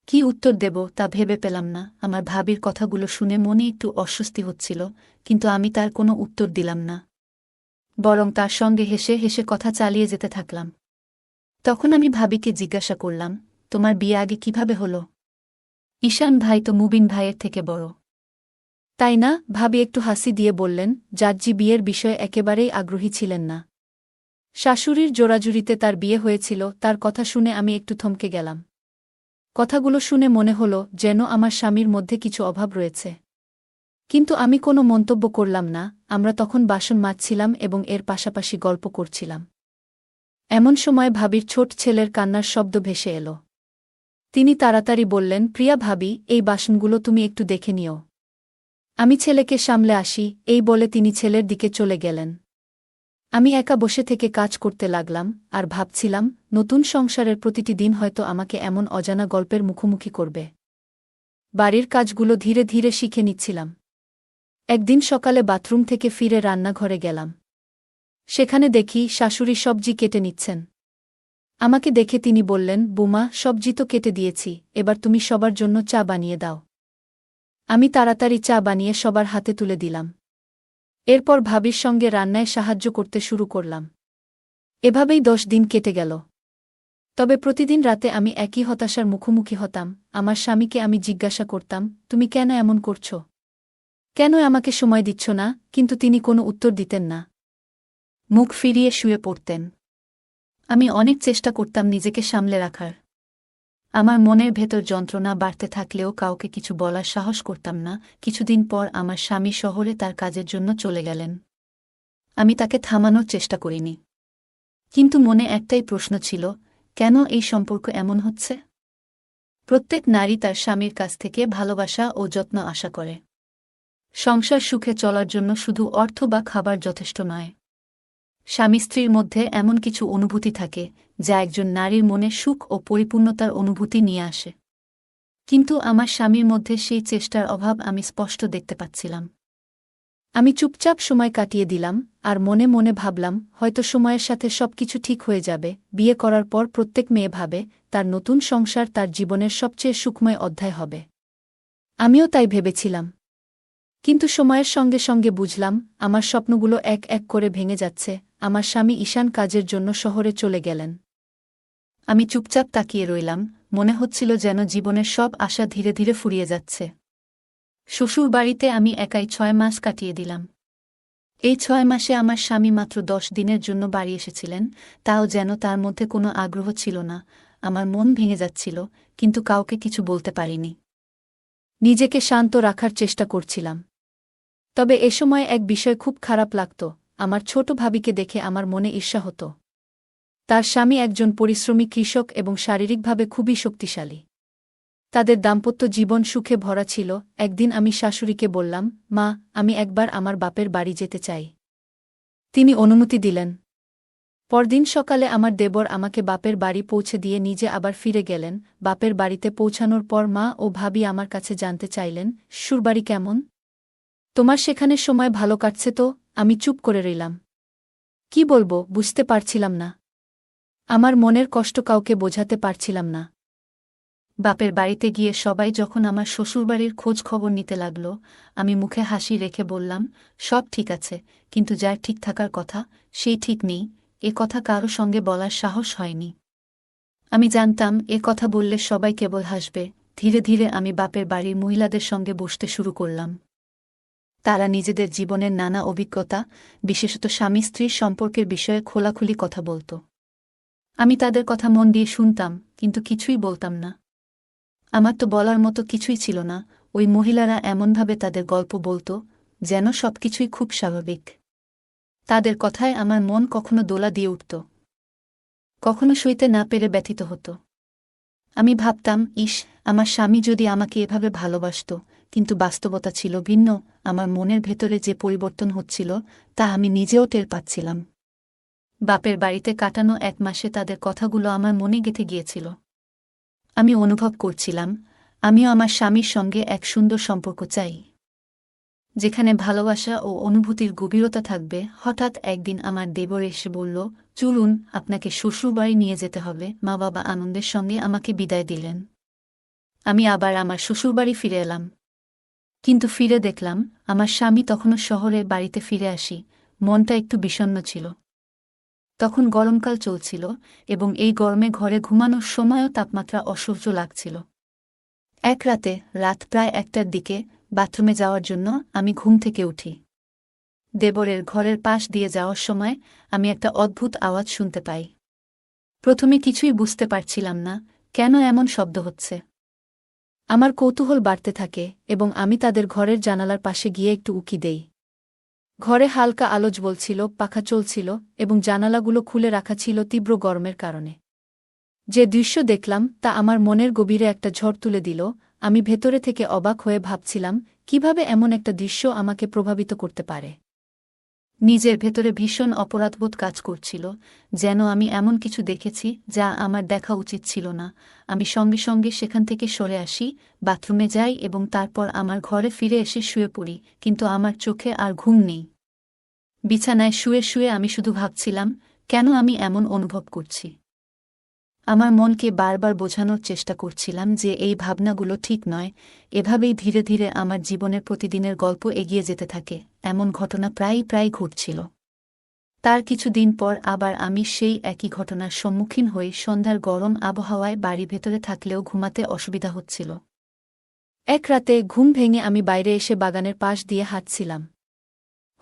কি উত্তর দেব তা ভেবে পেলাম না। আমার ভাবির কথাগুলো শুনে মনে একটু অস্বস্তি হচ্ছিল, কিন্তু আমি তার কোনো উত্তর দিলাম না, বরং তার সঙ্গে হেসে হেসে কথা চালিয়ে যেতে থাকলাম। তখন আমি ভাবিকে জিজ্ঞাসা করলাম, তোমার বিয়ে আগে কিভাবে হলো? ঈশান ভাই তো মুবিন ভাইয়ের থেকে বড়। তাই না? ভাবি একটু হাসি দিয়ে বললেন, জাটজি বিয়ের বিষয়ে একেবারেই আগ্রহী ছিলেন না। শাশুড়ির জোরাজুরিতে তার বিয়ে হয়েছিল। তার কথা শুনে আমি একটু থমকে গেলাম। কথাগুলো শুনে মনে হলো যেন আমার স্বামীর মধ্যে কিছু অভাব রয়েছে। কিন্তু আমি কোনো মন্তব্য করলাম না। আমরা তখন বাসন মাজছিলাম এবং এর পাশাপাশি গল্প করছিলাম। এমন সময় ভাবির ছোট ছেলের কান্নার শব্দ ভেসে এলো। তিনি তাড়াতাড়ি বললেন, প্রিয়া ভাবি, এই বাসনগুলো তুমি একটু দেখে নিও। আমি ছেলেকে সামলে আসি, এই বলে তিনি ছেলের দিকে চলে গেলেন। আমি একা বসে থেকে কাজ করতে লাগলাম আর ভাবছিলাম নতুন সংসারের প্রতিটি দিন হয়তো আমাকে এমন অজানা গল্পের মুখোমুখি করবে। বাড়ির কাজগুলো ধীরে ধীরে শিখে নিচ্ছিলাম। একদিন সকালে বাথরুম থেকে ফিরে রান্নাঘরে গেলাম। সেখানে দেখি শাশুড়ি সবজি কেটে নিচ্ছেন। আমাকে দেখে তিনি বললেন, বুমা, সবজি তো কেটে দিয়েছি, এবার তুমি সবার জন্য চা বানিয়ে দাও। আমি তাড়াতাড়ি চা বানিয়ে সবার হাতে তুলে দিলাম। এরপর ভাবির সঙ্গে রান্নায় সাহায্য করতে শুরু করলাম। এভাবেই 10 দিন কেটে গেল। তবে প্রতিদিন রাতে আমি একই হতাশার মুখোমুখি হতাম। আমার স্বামীকে আমি জিজ্ঞাসা করতাম, তুমি কেন এমন করছ? কেন আমাকে সময় দিচ্ছ না? কিন্তু তিনি কোনো উত্তর দিতেন না। মুখ ফিরিয়ে শুয়ে পড়তেন। আমি অনেক চেষ্টা করতাম নিজেকে সামলে রাখার। আমার মনের ভেতর যন্ত্রণা বাড়তে থাকলেও কাউকে কিছু বলার সাহস করতাম না। কিছুদিন পর আমার স্বামী শহরে তার কাজের জন্য চলে গেলেন। আমি তাকে থামানোর চেষ্টা করিনি। কিন্তু মনে একটাই প্রশ্ন ছিল, কেন এই সম্পর্ক এমন হচ্ছে? প্রত্যেক নারী তার স্বামীর কাছ থেকে ভালোবাসা ও যত্ন আশা করে। সংসার সুখে চলার জন্য শুধু অর্থ বা খাবার যথেষ্ট নয়। স্বামী স্ত্রীর মধ্যে এমন কিছু অনুভূতি থাকে যা একজন নারীর মনে সুখ ও পরিপূর্ণতার অনুভূতি নিয়ে আসে। কিন্তু আমার স্বামীর মধ্যে সেই চেষ্টার অভাব আমি স্পষ্ট দেখতে পাচ্ছিলাম। আমি চুপচাপ সময় কাটিয়ে দিলাম আর মনে মনে ভাবলাম, হয়তো সময়ের সাথে সবকিছু ঠিক হয়ে যাবে। বিয়ে করার পর প্রত্যেক মেয়ে ভাবে তার নতুন সংসার তার জীবনের সবচেয়ে সুখময় অধ্যায় হবে। আমিও তাই ভেবেছিলাম। কিন্তু সময়ের সঙ্গে সঙ্গে বুঝলাম, আমার স্বপ্নগুলো এক এক করে ভেঙে যাচ্ছে। আমার স্বামী ঈশান কাজের জন্য শহরে চলে গেলেন। আমি চুপচাপ তাকিয়ে রইলাম, মনে হচ্ছিল যেন জীবনের সব আশা ধীরে ধীরে ফুরিয়ে যাচ্ছে। শ্বশুর বাড়িতে আমি একাই 6 মাস কাটিয়ে দিলাম। এই 6 মাসে আমার স্বামী মাত্র 10 দিনের জন্য বাড়ি এসেছিলেন, তাও যেন তার মধ্যে কোনো আগ্রহ ছিল না। আমার মন ভেঙে যাচ্ছিল, কিন্তু কাউকে কিছু বলতে পারিনি। নিজেকে শান্ত রাখার চেষ্টা করছিলাম। তবে এ সময় এক বিষয় খুব খারাপ লাগত। আমার ছোট ভাবিকে দেখে আমার মনে ঈর্ষা হতো। তার স্বামী একজন পরিশ্রমী কৃষক এবং শারীরিকভাবে খুবই শক্তিশালী। তাদের দাম্পত্য জীবন সুখে ভরা ছিল। একদিন আমি শাশুড়িকে বললাম, মা, আমি একবার আমার বাপের বাড়ি যেতে চাই। তিনি অনুমতি দিলেন। পরদিন সকালে আমার দেবর আমাকে বাপের বাড়ি পৌঁছে দিয়ে নিজে আবার ফিরে গেলেন। বাপের বাড়িতে পৌঁছানোর পর মা ও ভাবি আমার কাছে জানতে চাইলেন, শ্বশুরবাড়ি কেমন? তোমার সেখানে সময় ভালো কাটছে তো? আমি চুপ করে রইলাম। কি বলবো বুঝতে পারছিলাম না। আমার মনের কষ্ট কাউকে বোঝাতে পারছিলাম না। বাপের বাড়িতে গিয়ে সবাই যখন আমার শ্বশুরবাড়ির খোঁজ খবর নিতে লাগল, আমি মুখে হাসি রেখে বললাম, সব ঠিক আছে, কিন্তু যার ঠিক থাকার কথা সেই ঠিক নেই। এ কথা কারো সঙ্গে বলার সাহস হয়নি। আমি জানতাম এ কথা বললে সবাই কেবল হাসবে। ধীরে ধীরে আমি বাপের বাড়ির মহিলাদের সঙ্গে বসতে শুরু করলাম। তারা নিজেদের জীবনের নানা অভিজ্ঞতা, বিশেষত স্বামী স্ত্রীর সম্পর্কের বিষয়ে খোলাখুলি কথা বলত। আমি তাদের কথা মন দিয়ে শুনতাম, কিন্তু কিছুই বলতাম না। আমার তো বলার মতো কিছুই ছিল না। ওই মহিলারা এমনভাবে তাদের গল্প বলত, যেন সবকিছুই খুব স্বাভাবিক। তাদের কথায় আমার মন কখনো দোলা দিয়ে উঠত, কখনো সইতে না পেরে ব্যথিত হতো। আমি ভাবতাম, ইস, আমার স্বামী যদি আমাকে এভাবে ভালোবাসত। কিন্তু বাস্তবতা ছিল ভিন্ন। আমার মনের ভেতরে যে পরিবর্তন হচ্ছিল তা আমি নিজেও টের পাচ্ছিলাম। বাপের বাড়িতে কাটানো 1 মাসে তাদের কথাগুলো আমার মনে গেঁথে গিয়েছিল। আমি অনুভব করছিলাম, আমিও আমার স্বামীর সঙ্গে এক সুন্দর সম্পর্ক চাই, যেখানে ভালোবাসা ও অনুভূতির গভীরতা থাকবে। হঠাৎ একদিন আমার দেবর এসে বলল, চলুন, আপনাকে শ্বশুরবাড়ি নিয়ে যেতে হবে। মা বাবা আনন্দের সঙ্গে আমাকে বিদায় দিলেন। আমি আবার আমার শ্বশুরবাড়ি ফিরে এলাম। কিন্তু ফিরে দেখলাম আমার স্বামী তখনও শহরে। বাড়িতে ফিরে আসি, মনটা একটু বিষণ্ণ ছিল। তখন গরমকাল চলছিল এবং এই গরমে ঘরে ঘুমানোর সময়ও তাপমাত্রা অসহ্য লাগছিল। এক রাতে, রাত প্রায় 1টার দিকে, বাথরুমে যাওয়ার জন্য আমি ঘুম থেকে উঠি। দেবরের ঘরের পাশ দিয়ে যাওয়ার সময় আমি একটা অদ্ভুত আওয়াজ শুনতে পাই। প্রথমে কিছুই বুঝতে পারছিলাম না, কেন এমন শব্দ হচ্ছে। আমার কৌতূহল বাড়তে থাকে এবং আমি তাদের ঘরের জানালার পাশে গিয়ে একটু উকি দেই। ঘরে হালকা আলো জ্বলছিল, পাখা চলছিল এবং জানালাগুলো খুলে রাখা ছিল তীব্র গরমের কারণে। যে দৃশ্য দেখলাম তা আমার মনের গভীরে একটা ঝড় তুলে দিল। আমি ভেতরে থেকে অবাক হয়ে ভাবছিলাম, কিভাবে এমন একটা দৃশ্য আমাকে প্রভাবিত করতে পারে। নিজের ভেতরে ভীষণ অপরাধবোধ কাজ করছিল, যেন আমি এমন কিছু দেখেছি যা আমার দেখা উচিত ছিল না। আমি সঙ্গে সঙ্গে সেখান থেকে সরে আসি, বাথরুমে যাই এবং তারপর আমার ঘরে ফিরে এসে শুয়ে পড়ি, কিন্তু আমার চোখে আর ঘুম নেই। বিছানায় শুয়ে শুয়ে আমি শুধু ভাবছিলাম, কেন আমি এমন অনুভব করছি। আমার মনকে বারবার বোঝানোর চেষ্টা করছিলাম যে এই ভাবনাগুলো ঠিক নয়। এভাবেই ধীরে ধীরে আমার জীবনের প্রতিদিনের গল্প এগিয়ে যেতে থাকে। এমন ঘটনা প্রায়ই ঘটছিল। তার কিছুদিন পর আবার আমি সেই একই ঘটনার সম্মুখীন হই। সন্ধ্যার গরম আবহাওয়ায় বাড়ি ভেতরে থাকলেও ঘুমাতে অসুবিধা হচ্ছিল। এক রাতে ঘুম ভেঙে আমি বাইরে এসে বাগানের পাশ দিয়ে হাঁটছিলাম।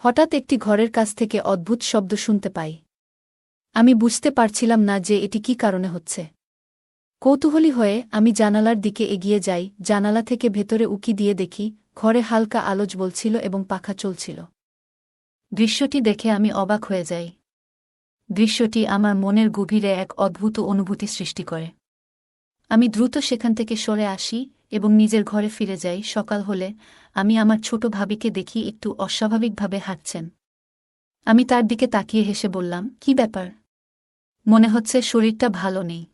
হঠাৎ একটি ঘরের কাছ থেকে অদ্ভুত শব্দ শুনতে পাই। আমি বুঝতে পারছিলাম না যে এটি কী কারণে হচ্ছে। কৌতূহলী হয়ে আমি জানালার দিকে এগিয়ে যাই। জানালা থেকে ভেতরে উকি দিয়ে দেখি ঘরে হালকা আলো জ্বলছিল এবং পাখা চলছিল। দৃশ্যটি দেখে আমি অবাক হয়ে যাই। দৃশ্যটি আমার মনের গভীরে এক অদ্ভুত অনুভূতি সৃষ্টি করে। আমি দ্রুত সেখান থেকে সরে আসি এবং নিজের ঘরে ফিরে যাই। সকাল হলে আমি আমার ছোট ভাবিকে দেখি একটু অস্বাভাবিকভাবে হাঁটছেন। আমি তার দিকে তাকিয়ে হেসে বললাম, কী ব্যাপার? মনে হচ্ছে শরীরটা ভালো নেই।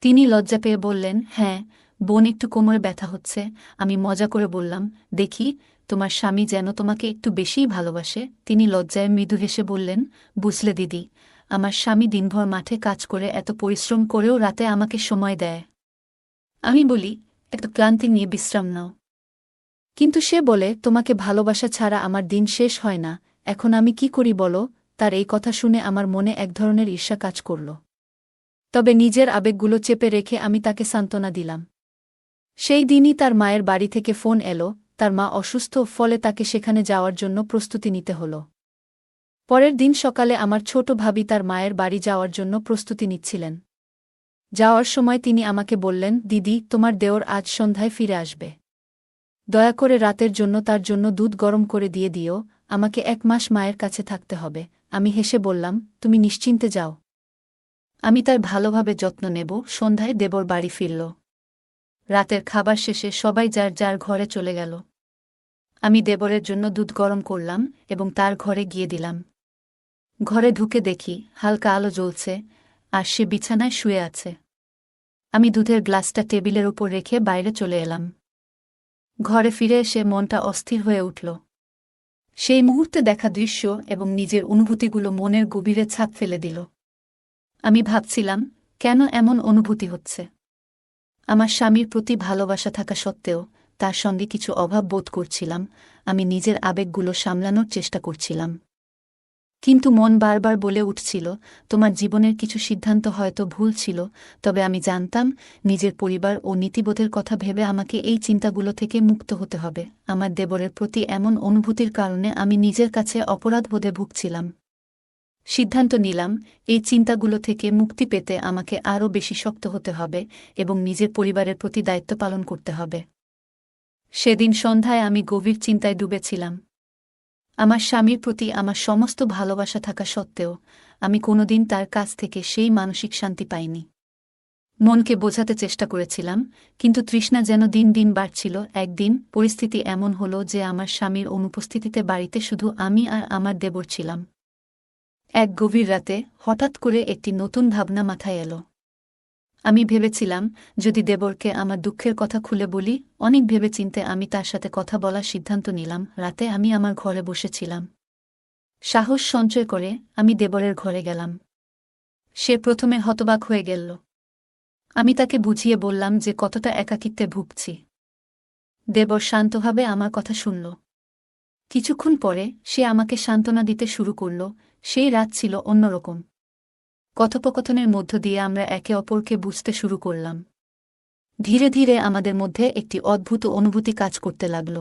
তিনি লজ্জা পেয়ে বললেন, হ্যাঁ, বোন, একটু কোমরে ব্যথা হচ্ছে। আমি মজা করে বললাম, দেখি, তোমার স্বামী যেন তোমাকে একটু বেশিই ভালোবাসে। তিনি লজ্জায় মৃদু হেসে বললেন, বুঝলে দিদি, আমার স্বামী দিনভর মাঠে কাজ করে এত পরিশ্রম করেও রাতে আমাকে সময় দেয়। আমি বলি, একটু ক্লান্তি নিয়ে বিশ্রাম নাও। কিন্তু সে বলে, তোমাকে ভালোবাসা ছাড়া আমার দিন শেষ হয় না। এখন আমি কি করি বলো? তার এই কথা শুনে আমার মনে এক ধরনের ঈর্ষা কাজ করল। তবে নিজের আবেগগুলো চেপে রেখে আমি তাকে সান্ত্বনা দিলাম। সেই দিনই তার মায়ের বাড়ি থেকে ফোন এলো। তার মা অসুস্থ, ফলে তাকে সেখানে যাওয়ার জন্য প্রস্তুতি নিতে হল। পরের দিন সকালে আমার ছোট ভাবি তার মায়ের বাড়ি যাওয়ার জন্য প্রস্তুতি নিচ্ছিলেন। যাওয়ার সময় তিনি আমাকে বললেন, দিদি, তোমার দেওর আজ সন্ধ্যায় ফিরে আসবে। দয়া করে রাতের জন্য তার জন্য দুধ গরম করে দিয়ে দিও। আমাকে 1 মাস মায়ের কাছে থাকতে হবে। আমি হেসে বললাম, তুমি নিশ্চিন্তে যাও, আমি তার ভালোভাবে যত্ন নেব। সন্ধ্যায় দেবর বাড়ি ফিরল। রাতের খাবার শেষে সবাই যার যার ঘরে চলে গেল। আমি দেবরের জন্য দুধ গরম করলাম এবং তার ঘরে গিয়ে দিলাম। ঘরে ঢুকে দেখি হালকা আলো জ্বলছে আর সে বিছানায় শুয়ে আছে। আমি দুধের গ্লাসটা টেবিলের উপর রেখে বাইরে চলে এলাম। ঘরে ফিরে এসে মনটা অস্থির হয়ে উঠল। সেই মুহূর্তে দেখা দৃশ্য এবং নিজের অনুভূতিগুলো মনের গভীরে ছাপ ফেলে দিল। আমি ভাবছিলাম, কেন এমন অনুভূতি হচ্ছে। আমার স্বামীর প্রতি ভালোবাসা থাকা সত্ত্বেও তার সঙ্গে কিছু অভাব বোধ করছিলাম। আমি নিজের আবেগগুলো সামলানোর চেষ্টা করছিলাম, কিন্তু মন বারবার বলে উঠছিল, তোমার জীবনের কিছু সিদ্ধান্ত হয়তো ভুল ছিল। তবে আমি জানতাম, নিজের পরিবার ও নীতিবোধের কথা ভেবে আমাকে এই চিন্তাগুলো থেকে মুক্ত হতে হবে। আমার দেবরের প্রতি এমন অনুভূতির কারণে আমি নিজের কাছে অপরাধবোধে ভুগছিলাম। সিদ্ধান্ত নিলাম, এই চিন্তাগুলো থেকে মুক্তি পেতে আমাকে আরও বেশি শক্ত হতে হবে এবং নিজের পরিবারের প্রতি দায়িত্ব পালন করতে হবে। সেদিন সন্ধ্যায় আমি গভীর চিন্তায় ডুবেছিলাম। আমার স্বামীর প্রতি আমার সমস্ত ভালোবাসা থাকা সত্ত্বেও আমি কোনোদিন তার কাছ থেকে সেই মানসিক শান্তি পাইনি। মনকে বোঝাতে চেষ্টা করেছিলাম, কিন্তু তৃষ্ণা যেন দিন দিন বাড়ছিল। একদিন পরিস্থিতি এমন হলো যে আমার স্বামীর অনুপস্থিতিতে বাড়িতে শুধু আমি আর আমার দেবর ছিলাম। এক গভীর রাতে হঠাৎ করে একটি নতুন ভাবনা মাথায় এলো। আমি ভেবেছিলাম, যদি দেবরকে আমার দুঃখের কথা খুলে বলি। অনেক ভেবেচিন্তে আমি তার সাথে কথা বলার সিদ্ধান্ত নিলাম। রাতে আমি আমার ঘরে বসেছিলাম। সাহস সঞ্চয় করে আমি দেবরের ঘরে গেলাম। সে প্রথমে হতবাক হয়ে গেল। আমি তাকে বুঝিয়ে বললাম যে কতটা একাকিত্বে ভুগছি। দেবর শান্তভাবে আমার কথা শুনল। কিছুক্ষণ পরে সে আমাকে সান্ত্বনা দিতে শুরু করল। সেই রাত ছিল অন্যরকম। কথোপকথনের মধ্য দিয়ে আমরা একে অপরকে বুঝতে শুরু করলাম। ধীরে ধীরে আমাদের মধ্যে একটি অদ্ভুত অনুভূতি কাজ করতে লাগল।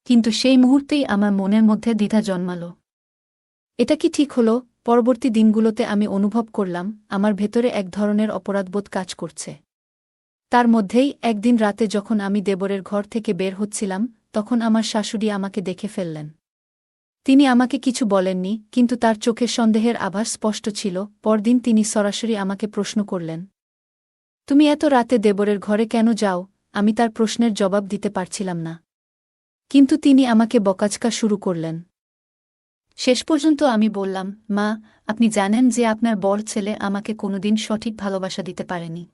কিন্তু সেই মুহূর্তেই আমার মনের মধ্যে দ্বিধা জন্মাল। এটা কি ঠিক হলো? পরবর্তী দিনগুলোতে আমি অনুভব করলাম, আমার ভেতরে এক ধরনের অপরাধবোধ কাজ করছে। তার মধ্যেই একদিন রাতে যখন আমি দেবরের ঘর থেকে বের হচ্ছিলাম, তখন আমার শাশুড়ি আমাকে দেখে ফেললেন। তিনি আমাকে কিছু বলেননি, কিন্তু তার চোখে সন্দেহের আভাস স্পষ্ট ছিল। পরদিন তিনি সরাসরি আমাকে প্রশ্ন করলেন, তুমি এত রাতে দেবরের ঘরে কেন যাও? আমি তার প্রশ্নের জবাব দিতে পারছিলাম না। কিন্তু তিনি আমাকে বকাঝকা শুরু করলেন। শেষ পর্যন্ত আমি বললাম, মা, আপনি জানেন যে আপনার বড় ছেলে আমাকে কোনোদিন সঠিক ভালোবাসা দিতে পারেনি।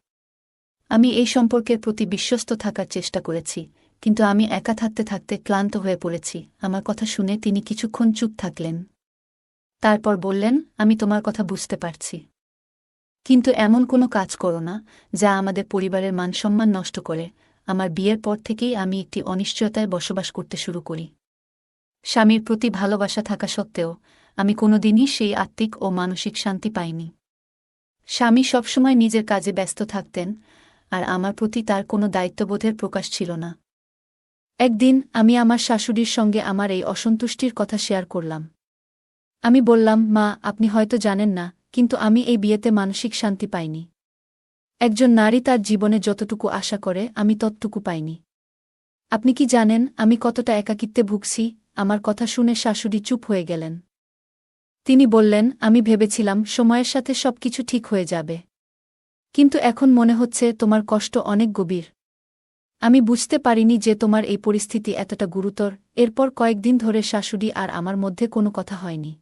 আমি এই সম্পর্কের প্রতি বিশ্বস্ত থাকার চেষ্টা করেছি, কিন্তু আমি একা থাকতে থাকতে ক্লান্ত হয়ে পড়েছি। আমার কথা শুনে তিনি কিছুক্ষণ চুপ থাকলেন। তারপর বললেন, আমি তোমার কথা বুঝতে পারছি, কিন্তু এমন কোনো কাজ করো না যা আমাদের পরিবারের মানসম্মান নষ্ট করে। আমার বিয়ের পর থেকেই আমি একটি অনিশ্চয়তায় বসবাস করতে শুরু করি। স্বামীর প্রতি ভালোবাসা থাকা সত্ত্বেও আমি কোনোদিনই সেই আত্মিক ও মানসিক শান্তি পাইনি। স্বামী সবসময় নিজের কাজে ব্যস্ত থাকতেন, আর আমার প্রতি তার কোনো দায়িত্ববোধের প্রকাশ ছিল না। একদিন আমি আমার শাশুড়ির সঙ্গে আমার এই অসন্তুষ্টির কথা শেয়ার করলাম। আমি বললাম, মা, আপনি হয়তো জানেন না, কিন্তু আমি এই বিয়েতে মানসিক শান্তি পাইনি। একজন নারী তার জীবনে যতটুকু আশা করে আমি ততটুকু পাইনি। আপনি কি জানেন আমি কতটা একাকিত্বে ভুগছি? আমার কথা শুনে শাশুড়ি চুপ হয়ে গেলেন। তিনি বললেন, আমি ভেবেছিলাম সময়ের সাথে সবকিছু ঠিক হয়ে যাবে, কিন্তু এখন মনে হচ্ছে তোমার কষ্ট অনেক গভীর। আমি বুঝতে পারিনি যে তোমার এই পরিস্থিতি এতটা গুরুতর। এরপর কয়েকদিন ধরে শাশুড়ি আর আমার মধ্যে কোনো কথা হয়নি।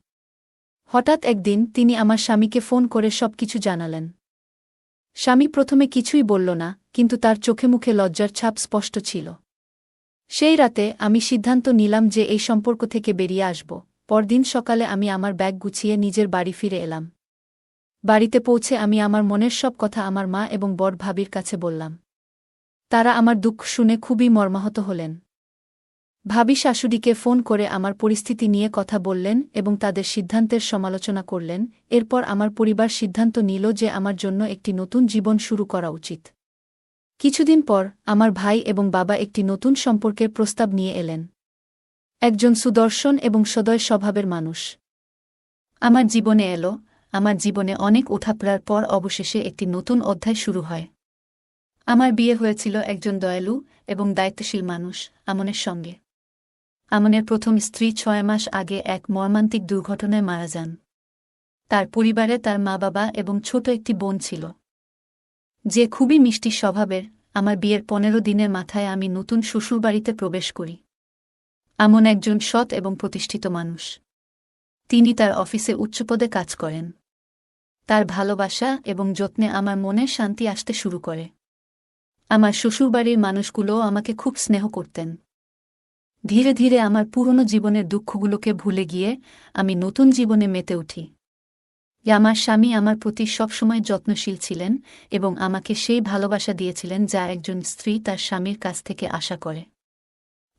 হঠাৎ একদিন তিনি আমার স্বামীকে ফোন করে সবকিছু জানালেন। স্বামী প্রথমে কিছুই বলল না, কিন্তু তার চোখে মুখে লজ্জার ছাপ স্পষ্ট ছিল। সেই রাতে আমি সিদ্ধান্ত নিলাম যে এই সম্পর্ক থেকে বেরিয়ে আসব। পরদিন সকালে আমি আমার ব্যাগ গুছিয়ে নিজের বাড়ি ফিরে এলাম। বাড়িতে পৌঁছে আমি আমার মনের সব কথা আমার মা এবং বড় ভাবির কাছে বললাম। তারা আমার দুঃখ শুনে খুবই মর্মাহত হলেন। ভাবি শাশুড়িকে ফোন করে আমার পরিস্থিতি নিয়ে কথা বললেন এবং তাদের সিদ্ধান্তের সমালোচনা করলেন। এরপর আমার পরিবার সিদ্ধান্ত নিল যে আমার জন্য একটি নতুন জীবন শুরু করা উচিত। কিছুদিন পর আমার ভাই এবং বাবা একটি নতুন সম্পর্কের প্রস্তাব নিয়ে এলেন। একজন সুদর্শন এবং সদয় স্বভাবের মানুষ আমার জীবনে এলো। আমার জীবনে অনেক ওঠাপড়ার পর অবশেষে একটি নতুন অধ্যায় শুরু হয়। আমার বিয়ে হয়েছিল একজন দয়ালু এবং দায়িত্বশীল মানুষ, আমনের সঙ্গে। আমনের প্রথম স্ত্রী 6 মাস আগে এক মর্মান্তিক দুর্ঘটনায় মারা যান। তার পরিবারে তার মা-বাবা এবং ছোট একটি বোন ছিল, যে খুবই মিষ্টি স্বভাবের। আমার বিয়ের 15 দিনের মাথায় আমি নতুন শ্বশুরবাড়িতে প্রবেশ করি। আমন একজন সৎ এবং প্রতিষ্ঠিত মানুষ। তিনি তার অফিসে উচ্চপদে কাজ করেন। তার ভালোবাসা এবং যত্নে আমার মনে শান্তি আসতে শুরু করে। আমার শ্বশুরবাড়ির মানুষগুলোও আমাকে খুব স্নেহ করতেন। ধীরে ধীরে আমার পুরনো জীবনের দুঃখগুলোকে ভুলে গিয়ে আমি নতুন জীবনে মেতে উঠি। আমার স্বামী আমার প্রতি সবসময় যত্নশীল ছিলেন এবং আমাকে সেই ভালোবাসা দিয়েছিলেন যা একজন স্ত্রী তার স্বামীর কাছ থেকে আশা করে।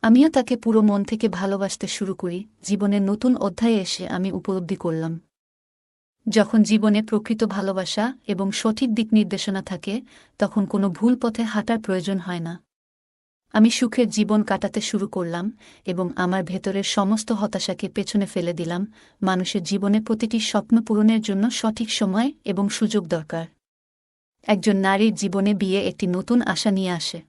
আমিও তাকে পুরো মন থেকে ভালোবাসতে শুরু করি। জীবনের নতুন অধ্যায়ে এসে আমি উপলব্ধি করলাম, যখন জীবনে প্রকৃত ভালোবাসা এবং সঠিক দিক নির্দেশনা থাকে, তখন কোনো ভুল পথে হাঁটার প্রয়োজন হয় না। আমি সুখের জীবন কাটাতে শুরু করলাম এবং আমার ভেতরের সমস্ত হতাশাকে পেছনে ফেলে দিলাম। মানুষের জীবনে প্রতিটি স্বপ্ন পূরণের জন্য সঠিক সময় এবং সুযোগ দরকার। একজন নারীর জীবনে বিয়ে একটি নতুন আশা নিয়ে আসে,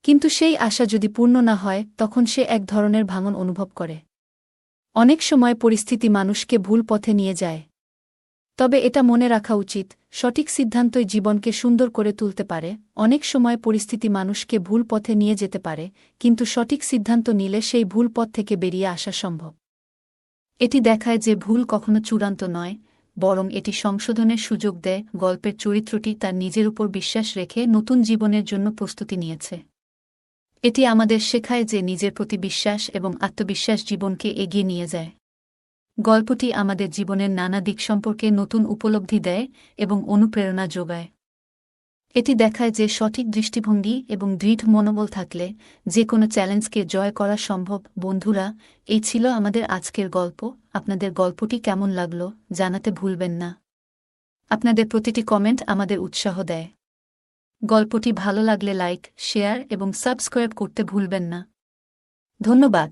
কিন্তু সেই আশা যদি পূর্ণ না হয় তখন সে এক ধরনের ভাঙন অনুভব করে। অনেক সময় পরিস্থিতি মানুষকে ভুল পথে নিয়ে যায়, তবে এটা মনে রাখা উচিত, সঠিক সিদ্ধান্তই জীবনকে সুন্দর করে তুলতে পারে। অনেক সময় পরিস্থিতি মানুষকে ভুল পথে নিয়ে যেতে পারে, কিন্তু সঠিক সিদ্ধান্ত নিলে সেই ভুল পথ থেকে বেরিয়ে আসা সম্ভব। এটি দেখায় যে ভুল কখনো চূড়ান্ত নয়, বরং এটি সংশোধনের সুযোগ দেয়। গল্পের চরিত্রটি তার নিজের উপর বিশ্বাস রেখে নতুন জীবনের জন্য প্রস্তুতি নিয়েছে। এটি আমাদের শেখায় যে নিজের প্রতি বিশ্বাস এবং আত্মবিশ্বাস জীবনকে এগিয়ে নিয়ে যায়। গল্পটি আমাদের জীবনের নানা দিক সম্পর্কে নতুন উপলব্ধি দেয় এবং অনুপ্রেরণা যোগায়। এটি দেখায় যে সঠিক দৃষ্টিভঙ্গি এবং দৃঢ় মনোবল থাকলে যে কোনো চ্যালেঞ্জকে জয় করা সম্ভব। বন্ধুরা, এই ছিল আমাদের আজকের গল্প। আপনাদের গল্পটি কেমন লাগলো জানাতে ভুলবেন না। আপনাদের প্রতিটি কমেন্ট আমাদের উৎসাহ দেয়। গল্পটি ভালো লাগলে লাইক, শেয়ার এবং সাবস্ক্রাইব করতে ভুলবেন না। ধন্যবাদ।